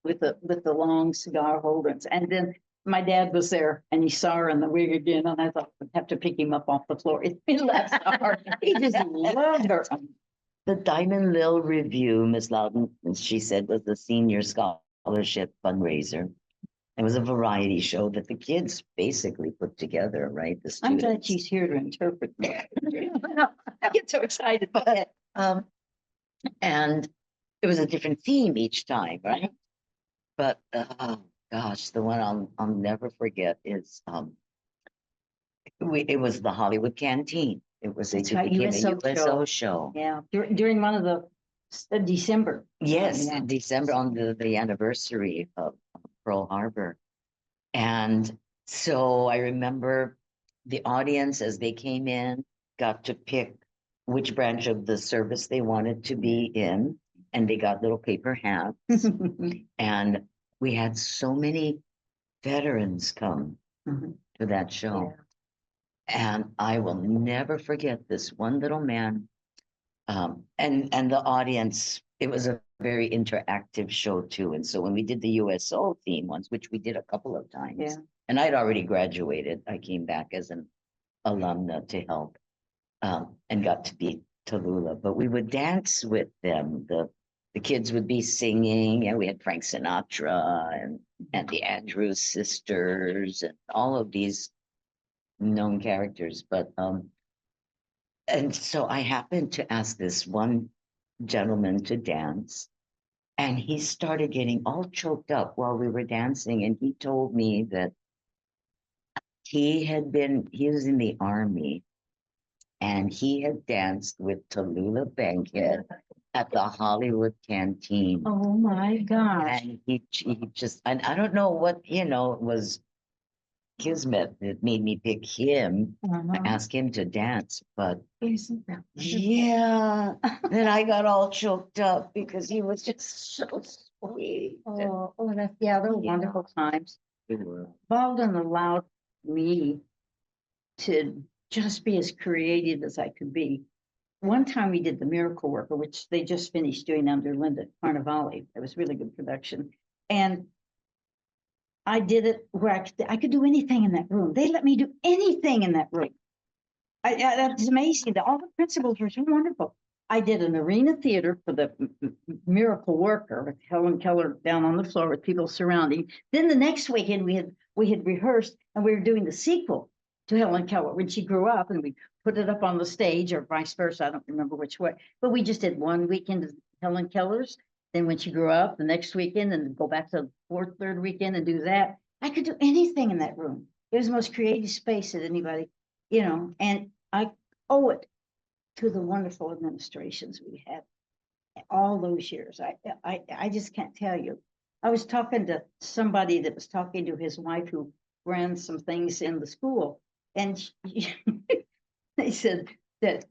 with the long cigar holders. And then my dad was there and he saw her in the wig again. And I thought I'd have to pick him up off the floor. He laughed so hard. He just loved her. The Diamond Lil Review, Miss Loudon, she said, was the senior scholarship fundraiser. It was a variety show that the kids basically put together, right? The I'm glad students. she's here to interpret that. I get so excited about it. And it was a different theme each time, right? But oh gosh, the one I'll never forget is it was the Hollywood Canteen. It was That's it right, became USO a USO show. Yeah, during one of the December. Yes, Yeah. in December on the anniversary of Pearl Harbor. And so I remember the audience as they came in got to pick which branch of the service they wanted to be in, and they got little paper hats. And we had so many veterans come Mhm. to that show. And I will never forget this one little man. And the audience, it was a very interactive show too. And so when we did the USO theme once, which we did a couple of times, Yeah. and I'd already graduated, I came back as an alumna to help, and got to be Tallulah. But we would dance with them. The kids would be singing, and we had Frank Sinatra and the Andrews sisters and all of these known characters. But and so I happened to ask this one gentleman to dance, and he started getting all choked up while we were dancing. And he told me that he was in the army, and he had danced with Tallulah Bankhead at the Hollywood Canteen. Oh my gosh. And he just, and I don't know what, was kismet that made me pick him, ask him to dance, but Isn't that yeah, then I got all choked up because he was just so sweet. that's, yeah, they're Yeah. wonderful times. They were. Baldwin allowed me to just be as creative as I could be. One time we did the Miracle Worker, which they just finished doing under Linda Carnevale. It was really good production. And I did it where I could do anything in that room. They let me do anything in that room. That's amazing. All the principals were so wonderful. I did an arena theater for the Miracle Worker with Helen Keller down on the floor with people surrounding. Then the next weekend we had rehearsed, and we were doing the sequel to Helen Keller when she grew up, and we put it up on the stage, or vice versa. I don't remember which way, but we just did one weekend of Helen Keller's. Then when she grew up, the next weekend, and go back to the third weekend and do that. I could do anything in that room. It was the most creative space that anybody, and I owe it to the wonderful administrations we had all those years. I just can't tell you. I was talking to somebody that was talking to his wife who ran some things in the school, and they said that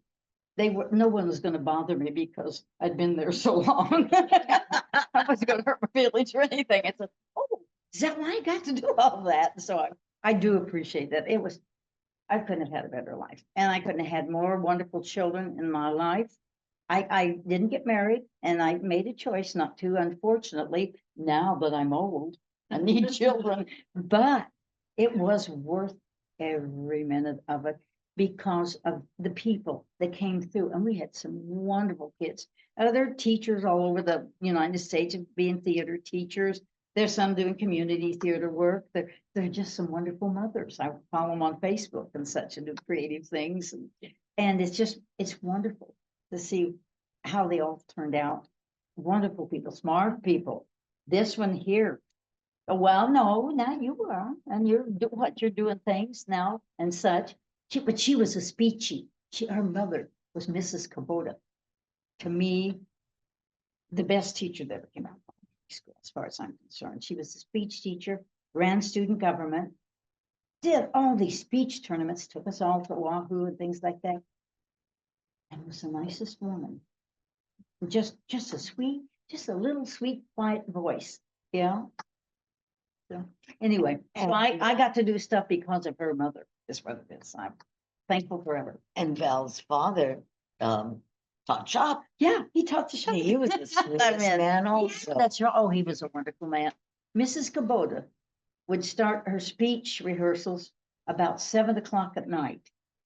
no one was going to bother me because I'd been there so long. I wasn't going to hurt my feelings or anything. I said, "Oh, is that why I got to do all that?" So I do appreciate that. I couldn't have had a better life, and I couldn't have had more wonderful children in my life. I didn't get married, and I made a choice not to, unfortunately, now that I'm old, I need children, but it was worth every minute of it because of the people that came through, and we had some wonderful kids. Other teachers all over the United States being theater teachers. There's some doing community theater work. They're just some wonderful mothers. I follow them on Facebook and such, and do creative things. And it's wonderful to see how they all turned out. Wonderful people, smart people. This one here, oh, well, no, now you are, and you're doing things now and such. But she was a speechy. Her mother was Mrs. Kubota. To me, the best teacher that ever came out of school, as far as I'm concerned. She was a speech teacher, ran student government, did all these speech tournaments, took us all to Oahu and things like that, and was the nicest woman. Just a little sweet, quiet voice. Yeah. So anyway, so I got to do stuff because of her mother, is what it is. I'm thankful forever. And Val's father taught shop. Yeah, he taught the shop. He was the sweetest man also. That's right. Oh, he was a wonderful man. Mrs. Kubota would start her speech rehearsals about 7 o'clock at night.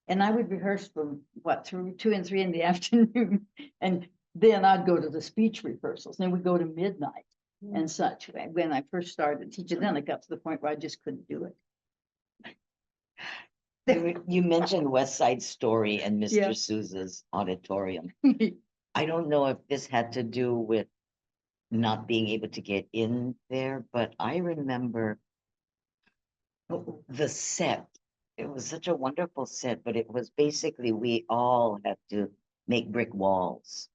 And I would rehearse from through 2 and 3 in the afternoon. And then I'd go to the speech rehearsals. Then we'd go to midnight. and such. When I first started teaching, then it got to the point where I just couldn't do it. You mentioned West Side Story and Yeah. Mr. Souza's auditorium. I don't know if this had to do with not being able to get in there, but I remember the set. It was such a wonderful set, but it was basically we all had to make brick walls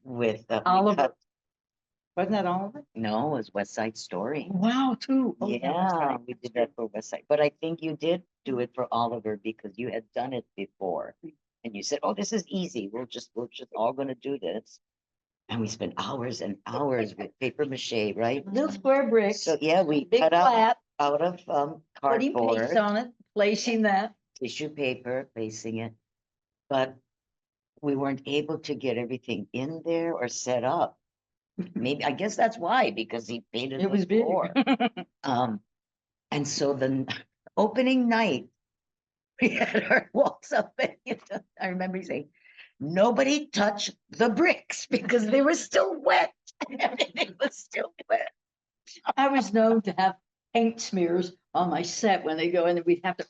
with we Oliver. cut- Wasn't that Oliver? No, it was West Side Story. Wow, too. Oh, that's Yeah, right. we did that for West Side, but I think you did do it for Oliver because you had done it before. And you said, oh, this is easy. We're just all gonna do this. And we spent hours and hours with paper mache, right? Little square bricks, So, yeah, we big cut flat, out of putting paste cardboard, on it, placing that. tissue paper, placing it. But we weren't able to get everything in there or set up. Maybe, I guess that's why, because he painted It the was big. floor. And so the opening night, we had our walls up, and I remember you saying, nobody touch the bricks because they were still wet. Everything was still wet. I was known to have paint smears on my set when they go in, and we'd have to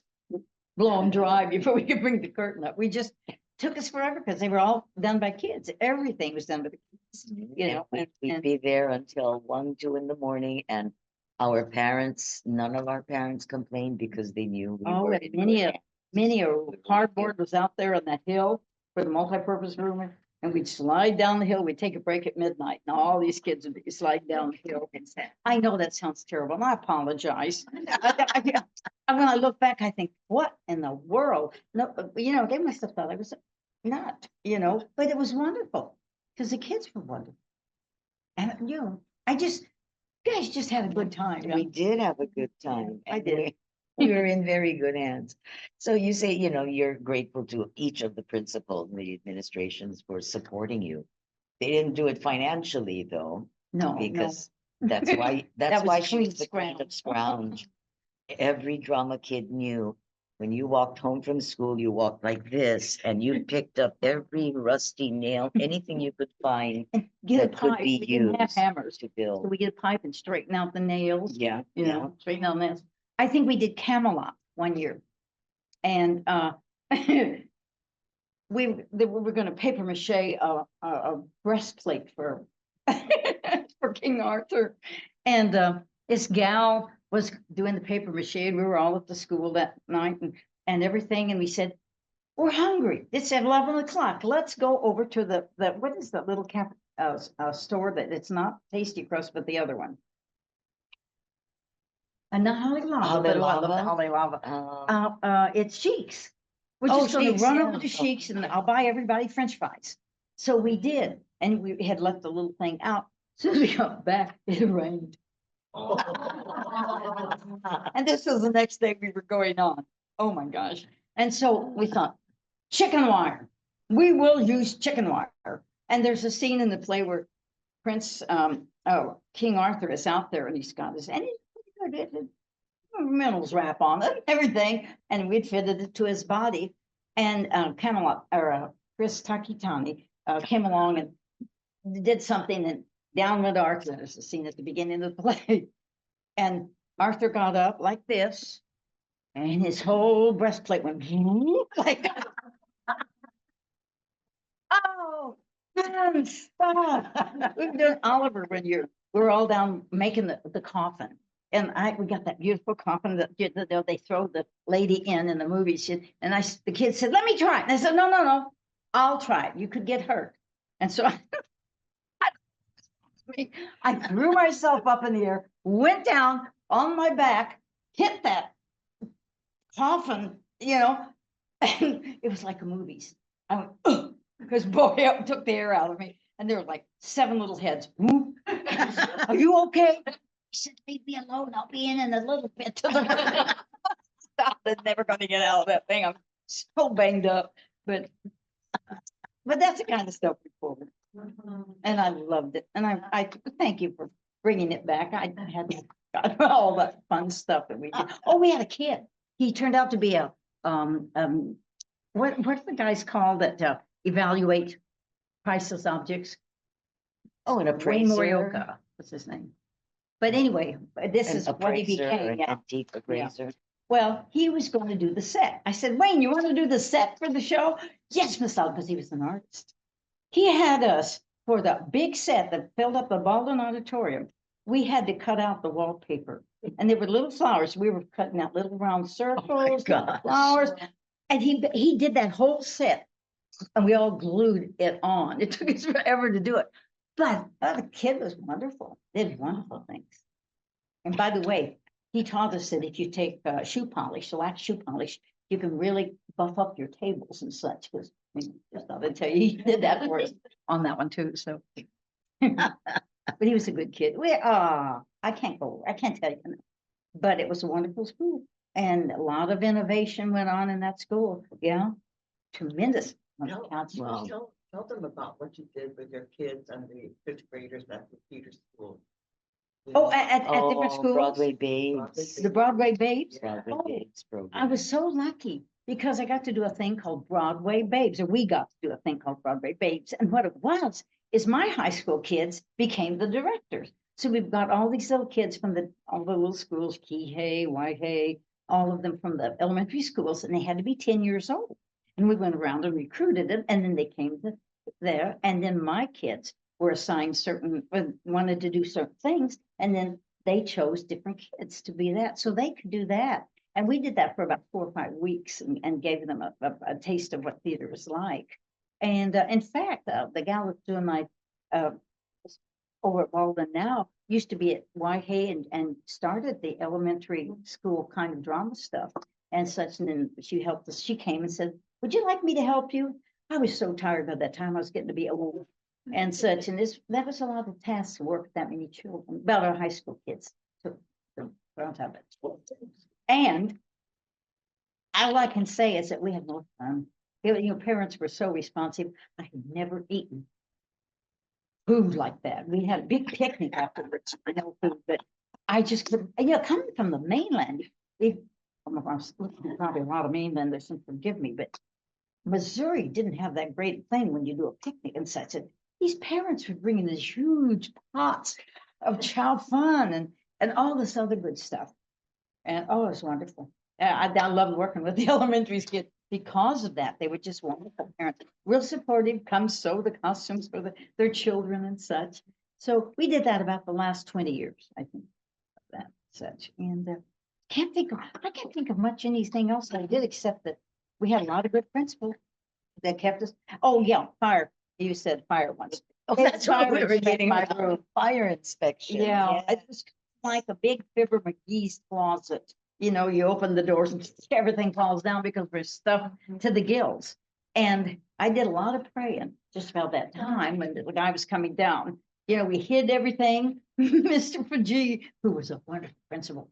blow them dry before we could bring the curtain up. We just took us forever because they were all done by kids. Everything was done by the kids, you know. We'd be there until 1, 2 in the morning, and our parents, none of our parents complained because they knew we Oh, were. and many a cardboard was out there on that hill for the multipurpose room. And we'd slide down the hill. We'd take a break at midnight. Now all these kids would be sliding down the hill. I know that sounds terrible, and I apologize. And when I look back, I think, what in the world? No, you know, they must have thought I was not, you know, but it was wonderful because the kids were wonderful. And you know, you guys just had a good time. We did have a good time. I and did. We were in very good hands. So you say, you know, you're grateful to each of the principals and the administrations for supporting you. They didn't do it financially though, No, because that's why, That that's was why she clean was the queen of scrounge. scrounge. Every drama kid knew when you walked home from school, you walked like this and you picked up every rusty nail, anything you could find and get a that could pipe. be We didn't have used hammers, to so build. we get a pipe and straighten out the nails. Yeah, You yeah. know, straighten out nails. I think we did Camelot one year. And they were gonna paper mache a breastplate for for King Arthur. And this gal was doing the paper mache, and we were all at the school that night and everything, and we said, we're hungry. It's at 11 o'clock. Let's go over to the what is that little store that it's not Tasty Crust, but the other one. And not Holly Lava, Holly but I love the Lava? Holly Lava. It's Sheiks. We're Oh, just gonna Sheiks, run yeah. over to Sheiks and I'll buy everybody French fries. So we did, and we had left the little thing out. As soon as we got back, it rained. And this was the next day we were going on. Oh my gosh. And so we thought, chicken wire. We will use chicken wire. And there's a scene in the play where King Arthur is out there and he's got his, and he's minerals wrap on it, everything. And we'd fitted it to his body. And Camelot, or Chris Takitani came along and did something, and down went Arthur. There's a scene at the beginning of the play. And Arthur got up like this, and his whole breastplate went like that. Oh, man, stop. We've done Oliver when we're all down making the coffin. And we got that beautiful coffin that they throw the lady in the movie. The kid said, let me try it. And I said, no, I'll try it. You could get hurt. And so I threw myself up in the air, went down on my back, hit that coffin, you know, and it was like a movies. I went, ugh, because boy, it took the air out of me. And there were like 7 little heads. Are you okay? I said, leave me alone. I'll be in a little bit. Stop. They're never going to get out of that thing. I'm so banged up. But that's the kind of stuff we pulled. And I loved it. And I thank you for bringing it back. I had all that fun stuff that we did. Oh, we had a kid. He turned out to be a what's the guys called that evaluate priceless objects? Oh, an Wayne appraiser. Morioka. what's his name? But anyway, this An is what he appraiser, became. an Yeah. antique appraiser. Well, he was going to do the set. I said, Wayne, you want to do the set for the show? Yes, Miss Loud, because he was an artist. He had us for the big set that filled up the Baldwin Auditorium. We had to cut out the wallpaper, and there were little flowers. We were cutting out little round circles, little gosh. flowers, and he did that whole set, and we all glued it on. It took us forever to do it, but the kid was wonderful. Did wonderful things. And by the way, he taught us that if you take shoe polish, wax shoe polish, you can really buff up your tables and such. Because just thought I'd tell you, he did that for us on that one too. So, but he was a good kid. I can't tell you, but it was a wonderful school, and a lot of innovation went on in that school. Yeah, tremendous. Wow. Tell them about what you did with your kids and the fifth graders at the Peter School. Oh, at different schools. Broadway Babes. The Broadway Babes. Broadway Oh, Babes program. I was so lucky because I got to do a thing called Broadway Babes, or we got to do a thing called Broadway Babes. And what it was is my high school kids became the directors. So we've got all these little kids from all the little schools, Kihei, Waihei, all of them from the elementary schools, and they had to be 10 years old. And we went around and recruited them, and then they came to there. And then my kids were assigned wanted to do certain things, and then they chose different kids to be that, so they could do that. And we did that for about 4 or 5 weeks, and gave them a taste of what theater was like. And in fact, the gal that's doing my over at Walden now used to be at Waihei and started the elementary school kind of drama stuff and such. And then she helped us. She came and said, "Would you like me to help you?" I was so tired by that time. I was getting to be old and such. And that was a lot of tasks to work with that many children. About our high school kids took the front of it. And all I can say is that we had more fun. Parents were so responsive. I had never eaten food like that. We had a big picnic afterwards. I know food, but I just couldn't. Coming from the mainland, probably a lot of mainlanders, and forgive me, but Missouri didn't have that great thing when you do a picnic and such. And these parents were bringing these huge pots of chow fun and all this other good stuff. And it was wonderful. I loved working with the elementary kids because of that. They were just wonderful parents, real supportive, come sew the costumes for their children and such. So we did that about the last 20 years, I think, that such. And I can't think of much anything else that I did, except that we had a lot of good principals that kept us. Oh yeah, fire. You said fire once. Oh, that's what we were getting my at. room. Fire inspection. Yeah, it was like a big Fibber McGee's closet. You open the doors and everything falls down because we're stuffed to the gills. And I did a lot of praying just about that time when the guy was coming down. We hid everything. Mr. Fajee, who was a wonderful principal,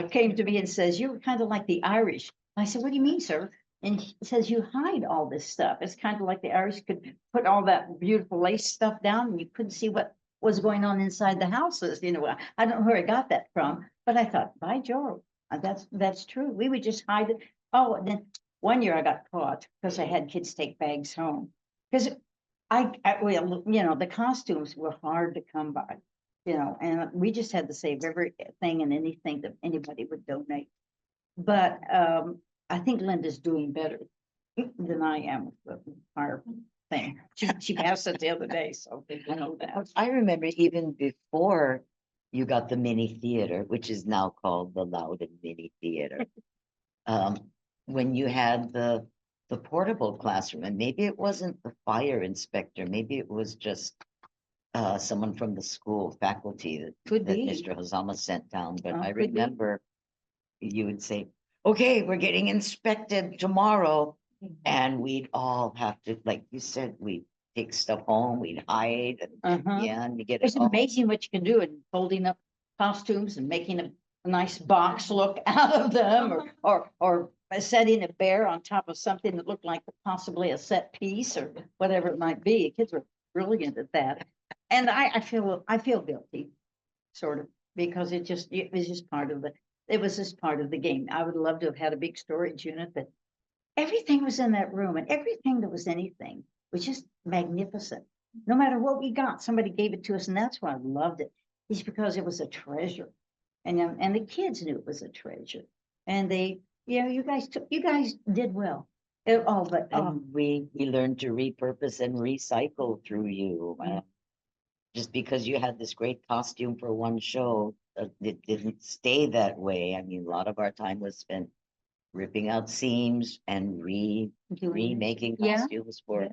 came to me and says, "You were kind of like the Irish." I said, "What do you mean, sir?" And he says, "You hide all this stuff." It's kind of like the Irish could put all that beautiful lace stuff down and you couldn't see what was going on inside the houses. I don't know where I got that from, but I thought, by George, that's true. We would just hide it. Oh, and then one year I got caught because I had kids take bags home. Because the costumes were hard to come by, and we just had to save everything and anything that anybody would donate. But I think Linda's doing better than I am with the fire thing. She passed it the other day, so I know that. I remember even before you got the mini theater, which is now called the Louden Mini Theater. When you had the portable classroom, and maybe it wasn't the fire inspector, maybe it was just someone from the school faculty that Mr. Hazama sent down. But I remember you would say, "Okay, we're getting inspected tomorrow." And we'd all have to, like you said, we'd take stuff home, we'd hide, and and you get it It's all. amazing what you can do in folding up costumes and making a nice box look out of them, or setting a bear on top of something that looked like possibly a set piece or whatever it might be. Kids are brilliant at that. And I feel guilty, sort of, because it was just part of the game. I would love to have had a big storage unit, but everything was in that room, and everything that was anything was just magnificent. No matter what we got, somebody gave it to us, and that's why I loved it. is because it was a treasure. And the kids knew it was a treasure. And they, you guys did well. But And we learned to repurpose and recycle through you. Just because you had this great costume for one show, it didn't stay that way. I mean, a lot of our time was spent ripping out seams and remaking Yeah. costumes for Yeah.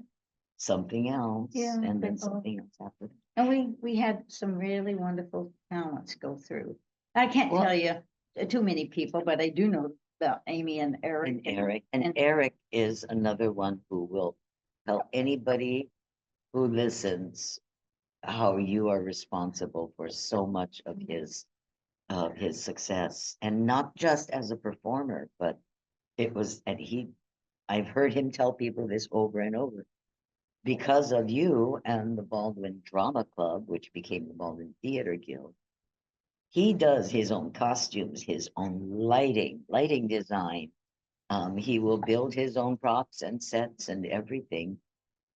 something else, Yeah, and then but- something else after. And we had some really wonderful talents go through. I can't Well- tell you too many people, but I do know about Amy and Eric. And Eric, and and- Eric is another one who will tell anybody who listens how you are responsible for so much of his success, and not just as a performer, but I've heard him tell people this over and over. Because of you and the Baldwin Drama Club, which became the Baldwin Theater Guild, he does his own costumes, his own lighting design. He will build his own props and sets and everything,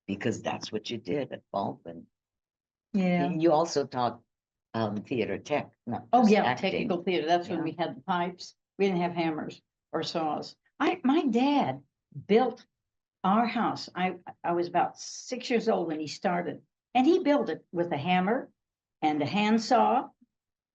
because that's what you did at Baldwin. Yeah. You also taught theater tech, not Oh, just yeah, acting. technical theater. That's when Yeah. we had the pipes. We didn't have hammers or saws. My dad built our house. I was about 6 years old when he started, and he built it with a hammer and a handsaw,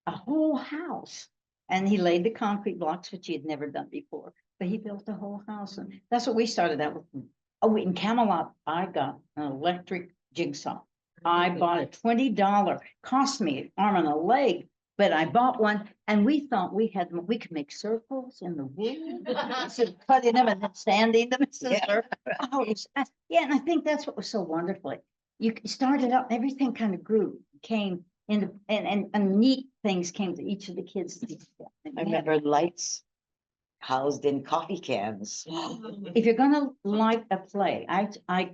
a whole house. And he laid the concrete blocks, which he had never done before, but he built the whole house. And that's what we started out with. Oh, in Camelot, I got an electric jigsaw. I bought a $20, cost me an arm and a leg, but I bought one, and we thought we could make circles in the wood, instead of cutting them and then sanding them. Yeah. Oh, yeah, and I think that's what was so wonderful. You started out, everything kind of grew, came into, and neat things came to each of the kids. I remember lights housed in coffee cans. If you're gonna light a play, I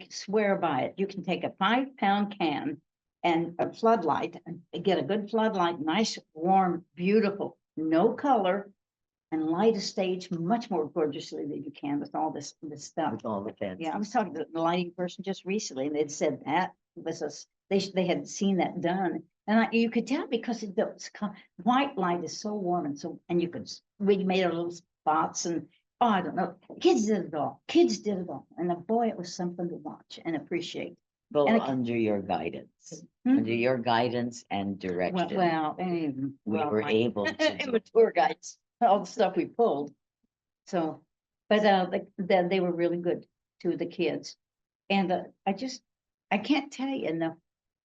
swear by it, you can take a 5-pound can and a floodlight, and get a good floodlight, nice, warm, beautiful, no color, and light a stage much more gorgeously than you can with all this stuff. With all the fancy. Yeah, I was talking to the lighting person just recently, and they'd said that was they had seen that done. And you could tell because white light is so warm, and we made our little spots, and I don't know, kids did it all. And boy, it was something to watch and appreciate. Well, and under your guidance, Hmm? under your guidance and direction, we were able to and do. with tour guides, all the stuff we pulled. So, but they were really good to the kids. And I can't tell you enough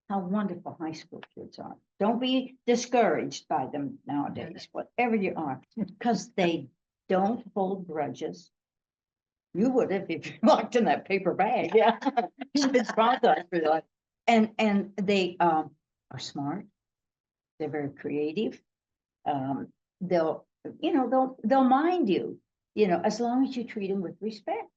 how wonderful high school kids are. Don't be discouraged by them nowadays, whatever you are, because they don't hold grudges. You would if you locked in that paper bag, yeah. You've been traumatized for that. And they are smart. They're very creative. They'll mind you, as long as you treat them with respect,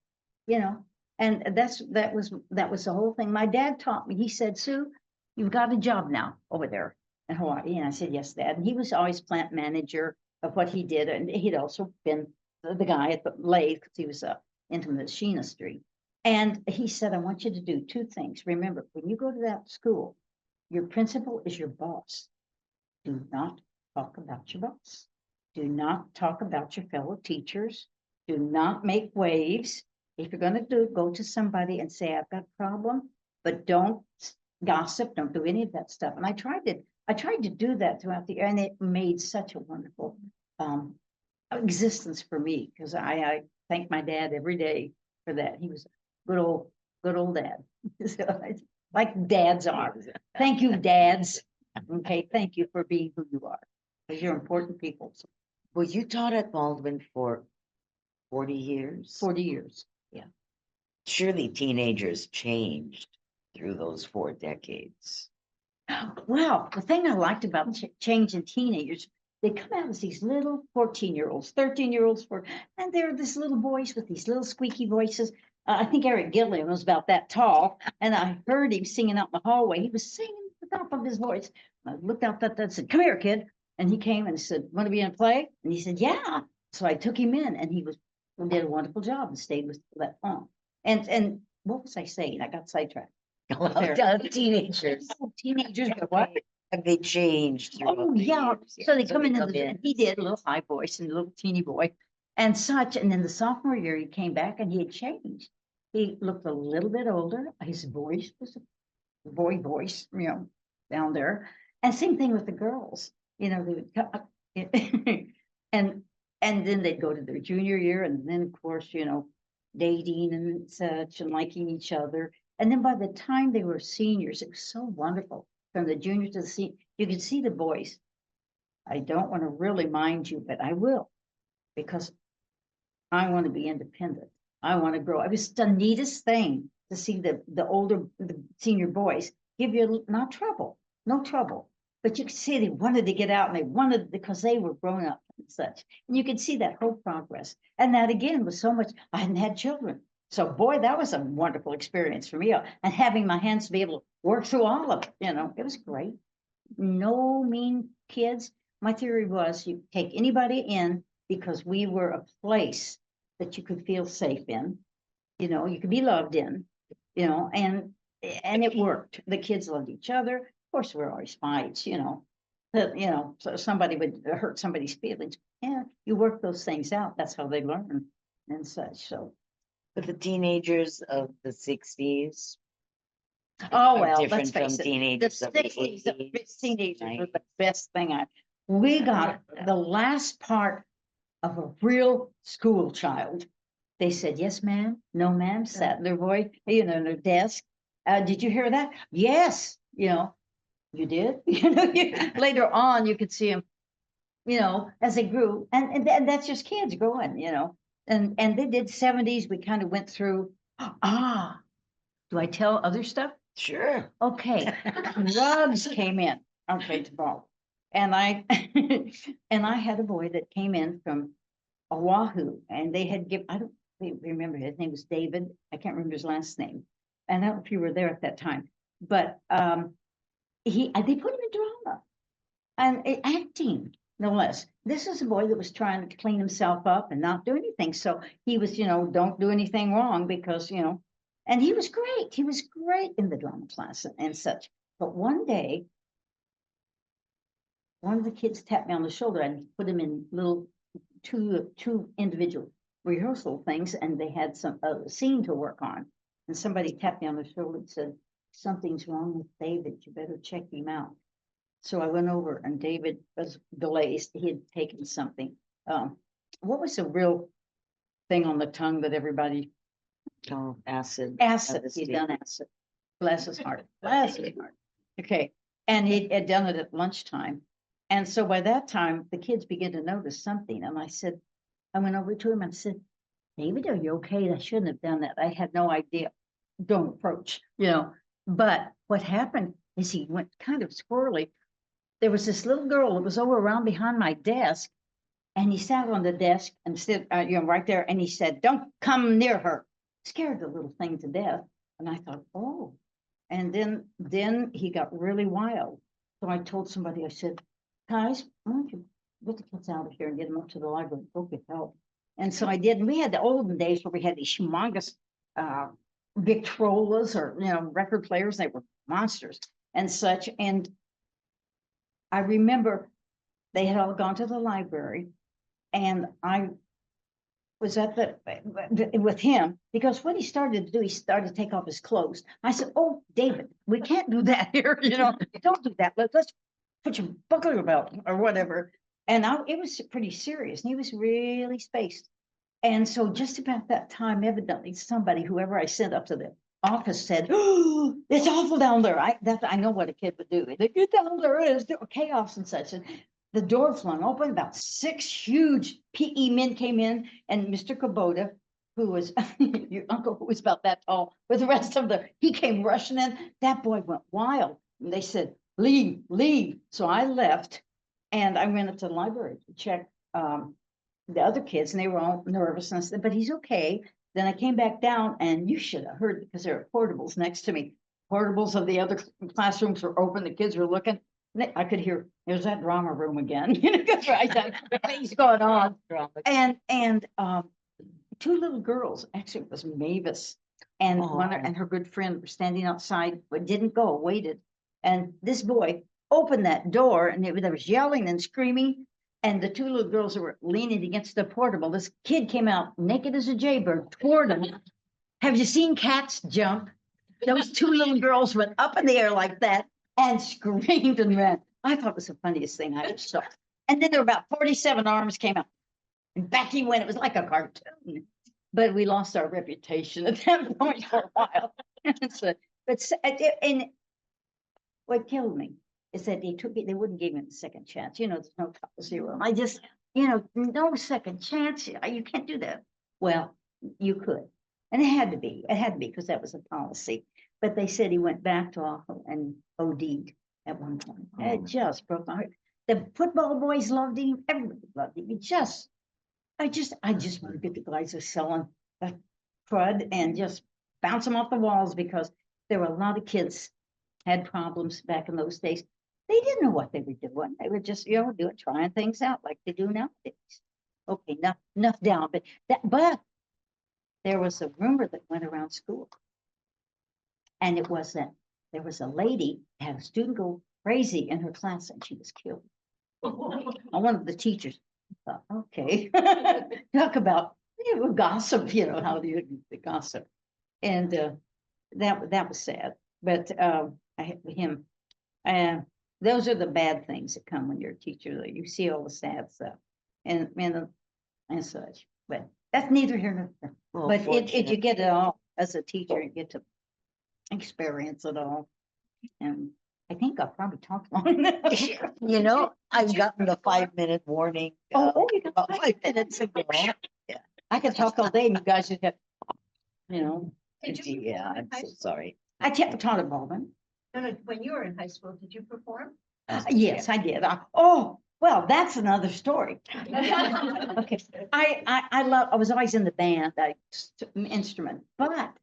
and that was the whole thing. My dad taught me. He said, Sue, you've got a job now over there in Hawaii. And I said, yes, Dad. And he was always plant manager of what he did. And he'd also been the guy at the lathe because he was into machinistry. And he said, I want you to do 2 things. Remember, when you go to that school, your principal is your boss. Do not talk about your boss. Do not talk about your fellow teachers. Do not make waves. If you're going to go to somebody and say, I've got a problem, but don't gossip, don't do any of that stuff. And I tried to do that throughout the year, and it made such a wonderful existence for me, because I thank my dad every day for that. He was a good old dad. So like dads are. Thank you, dads. Okay, thank you for being who you are, because you're important people. Well, you taught at Baldwin for 40 years. 40 years. Yeah. Surely teenagers changed through those 4 decades. Well, the thing I liked about changing teenagers, they come out as these little 14-year-olds, 13-year-olds, and they're this little voice with these little squeaky voices. I think Eric Gilliam was about that tall, and I heard him singing out in the hallway. He was singing at the top of his voice. I looked out and said, come here, kid. And he came and said, want to be in a play? And he said, yeah. So I took him in, and he did a wonderful job and stayed with that on. And what was I saying? I got sidetracked. Well done, teenagers. Oh, teenagers, but what? Have they changed throughout Oh, the yeah. years? So they come in, come and he did a little high voice and a little teeny boy and such. And then the sophomore year, he came back and he had changed. He looked a little bit older. His voice was a boy voice, down there. And same thing with the girls, they would come up and then they'd go to their junior year and then of course, dating and such and liking each other. And then by the time they were seniors, it was so wonderful. From the junior to the senior, you could see the boys. I don't want to really mind you, but I will, because I want to be independent. I want to grow. It was the neatest thing to see the senior boys give you not trouble, no trouble, but you could see they wanted to get out and they wanted because they were grown up and such. And you could see that whole progress. And that again was so much. I hadn't had children. So boy, that was a wonderful experience for me. And having my hands to be able to work through all of it, it was great. No mean kids. My theory was you take anybody in because we were a place that you could feel safe in, you could be loved in, and it worked. The kids loved each other. Of course, there were always fights, but so somebody would hurt somebody's feelings. Yeah, you work those things out. That's how they learn and such. So, But the teenagers of the 60s oh are well, let's different from face it. The teenagers of the 60s, the 80s. teenagers were right? the best thing we got the last part of a real school child. They said, yes, ma'am, no, ma'am, sat in their voice, in their desk. Did you hear that? Yes, you did. Later on, you could see them, as they grew. And that's just kids growing, and they did 70s. We kind of went through, do I tell other stuff? Sure. Okay, drugs came in. Okay, tomorrow. And I and I had a boy that came in from Oahu, and they had given, I don't remember, his name was David. I can't remember his last name. And I don't know if you were there at that time, but they put him in drama and acting, no less. This is a boy that was trying to clean himself up and not do anything. So he was, don't do anything wrong because, and he was great. He was great in the drama class and such. But one day, one of the kids tapped me on the shoulder and put him in little two individual rehearsal things, and they had some scene to work on. And somebody tapped me on the shoulder and said, something's wrong with David. You better check him out. So I went over, and David was glazed. He had taken something. What was the real thing on the tongue that everybody? Oh, acid. Acid. He'd done acid. Bless his heart. Bless his heart. Okay. And he had done it at lunchtime. And so by that time, the kids began to notice something. And I went over to him and said, David, are you okay? I shouldn't have done that. I had no idea. Don't approach, But what happened is he went kind of squirrely. There was this little girl that was over around behind my desk. And he sat on the desk and stood, right there. And he said, don't come near her. Scared the little thing to death. And I thought, oh. And then he got really wild. So I told somebody, I said, guys, why don't you get the kids out of here and get them up to the library, go get help. And so I did. And we had the olden days where we had these humongous Victrolas or, record players. They were monsters and such. And I remember they had all gone to the library, and I was at with him, because what he started to do, he started to take off his clothes. I said, oh, David, we can't do that here. Don't do that. Let's put your buckle belt or whatever. And it was pretty serious, and he was really spaced. And so just about that time, evidently somebody, whoever I sent up to the office, said, oh, it's awful down there. I know what a kid would do. They get down there, it's chaos and such. And the door flung open, about 6 huge PE men came in, and Mr. Kubota, who was your uncle, who was about that tall, with the rest of he came rushing in. That boy went wild. And they said, leave, leave. So I left, and I went up to the library to check the other kids, and they were all nervous. And I said, but he's okay. Then I came back down, and you should have heard, because there were portables next to me. Portables of the other classrooms were open. The kids were looking. I could hear, there's that drama room again. Right, things going on. And 2 little girls, actually it was Mavis and Aw. and her good friend were standing outside, but didn't go, waited. And this boy opened that door and there was yelling and screaming. And the two little girls were leaning against the portable. This kid came out naked as a jaybird toward them. Have you seen cats jump? Those two little girls went up in the air like that and screamed and ran. I thought it was the funniest thing I ever saw. And then there were about 47 arms came out. And back he went. It was like a cartoon. But we lost our reputation at that point for a while. So, and what killed me is that they wouldn't give him a second chance. You know, there's no top of zero. I just, no second chance. You can't do that. Well, you could. And it had to be because that was a policy. But they said he went back to Oahu and OD'd at one point. It just broke my heart. The football boys loved him. Everybody loved him. I just want to get the guys who are selling that crud and just bounce them off the walls, because there were a lot of kids had problems back in those days. They didn't know what they were doing. They were just, trying things out like they do nowadays. Okay, enough down. But there was a rumor that went around school. And it was that there was a lady, had a student go crazy in her class and she was killed. One of the teachers thought, okay, talk about gossip, how do you gossip? And that was sad. But those are the bad things that come when you're a teacher. You see all the sad stuff and such. But that's neither here nor there. Well, But you fortunately, get it all as a teacher, you get to experience it all. And I think I'll probably talk long enough. I've gotten the 5-minute warning. You got about 5 minutes ago. I could talk all day and you guys just have, Did you Yeah, perform in I'm high so school? sorry. I taught at Baldwin. No, when you were in high school, did you perform? Yes, I did. Well, that's another story. Okay, I was always in the band, instrument, but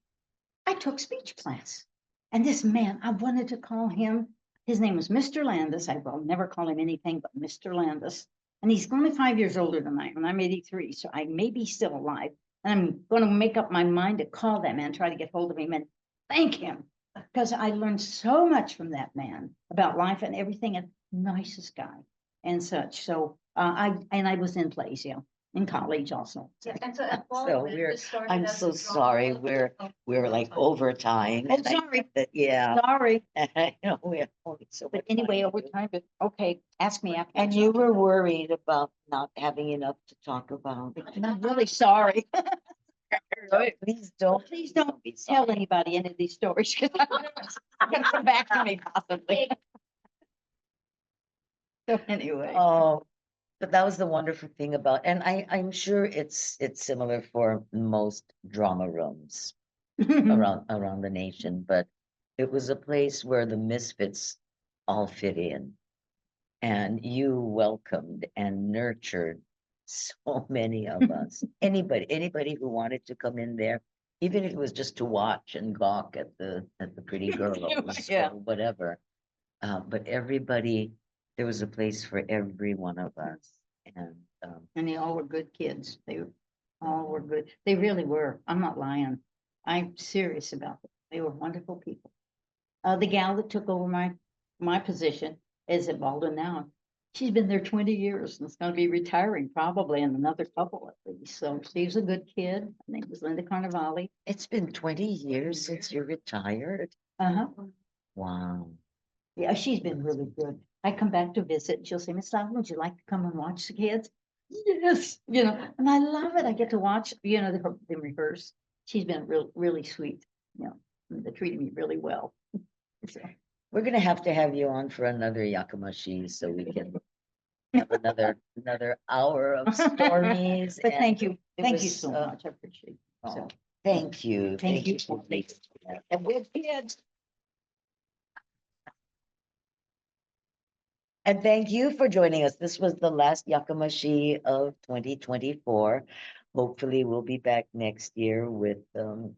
I took speech class. And this man, I wanted to call him, his name was Mr. Landis. I will never call him anything but Mr. Landis. And he's only 5 years older than I am, and I'm 83, so I may be still alive. And I'm going to make up my mind to call that man, try to get hold of him and thank him, because I learned so much from that man about life and everything, and nicest guy and such. So I was in plays, in college also. Yeah, and so at So Baldwin, this started I'm as so a drama sorry. club. We're like overtime. Oh, and I sorry. think that, yeah. Sorry, We have only so but much anyway, time. over time, but okay, ask me after. And you were worried about not having enough to talk about. I'm really sorry. Please don't. Please don't be tell sorry. anybody any of these stories. 'Cause I'm gonna come back to me possibly. So anyway. Oh, but that was the wonderful thing about, and I'm sure it's similar for most drama rooms around the nation, but it was a place where the misfits all fit in. And you welcomed and nurtured so many of us. Anybody who wanted to come in there, even if it was just to watch and gawk at the pretty girls Yeah. or whatever. But everybody, there was a place for every one of us. And they all were good kids. They all were good. They really were. I'm not lying. I'm serious about it. They were wonderful people. The gal that took over my position is at Baldwin now. She's been there 20 years and is going to be retiring probably in another couple at least. So she's a good kid. Her name was Linda Carnivale. It's been 20 years since you retired. Uh-huh. Wow. Yeah, she's been really good. I come back to visit and she'll say, Miss Louden, would you like to come and watch the kids? Yes, and I love it. I get to watch, them rehearse. She's been really sweet, they treated me really well. So, We're gonna have to have you on for another Yakamashii so we can have another hour of stories. But and thank you. it Thank you was, so much. I appreciate it. oh, So, Thank you. Thank you. for making that. and we're kids. And thank you for joining us. This was the last Yakamashii of 2024. Hopefully, we'll be back next year with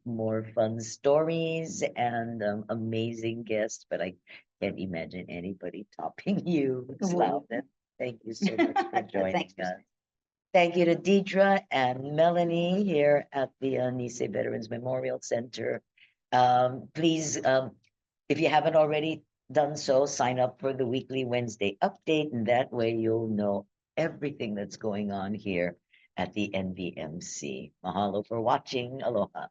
more fun stories and amazing guests. But I can't imagine anybody topping you, Ms. Well. Louden. Thank you so much for joining Thanks, us. Ms. Thank you to Deidre and Melanie here at the Nisei Veterans Memorial Center. Please, if you haven't already, done so, sign up for the weekly Wednesday update, and that way you'll know everything that's going on here at the NVMC. Mahalo for watching. Aloha.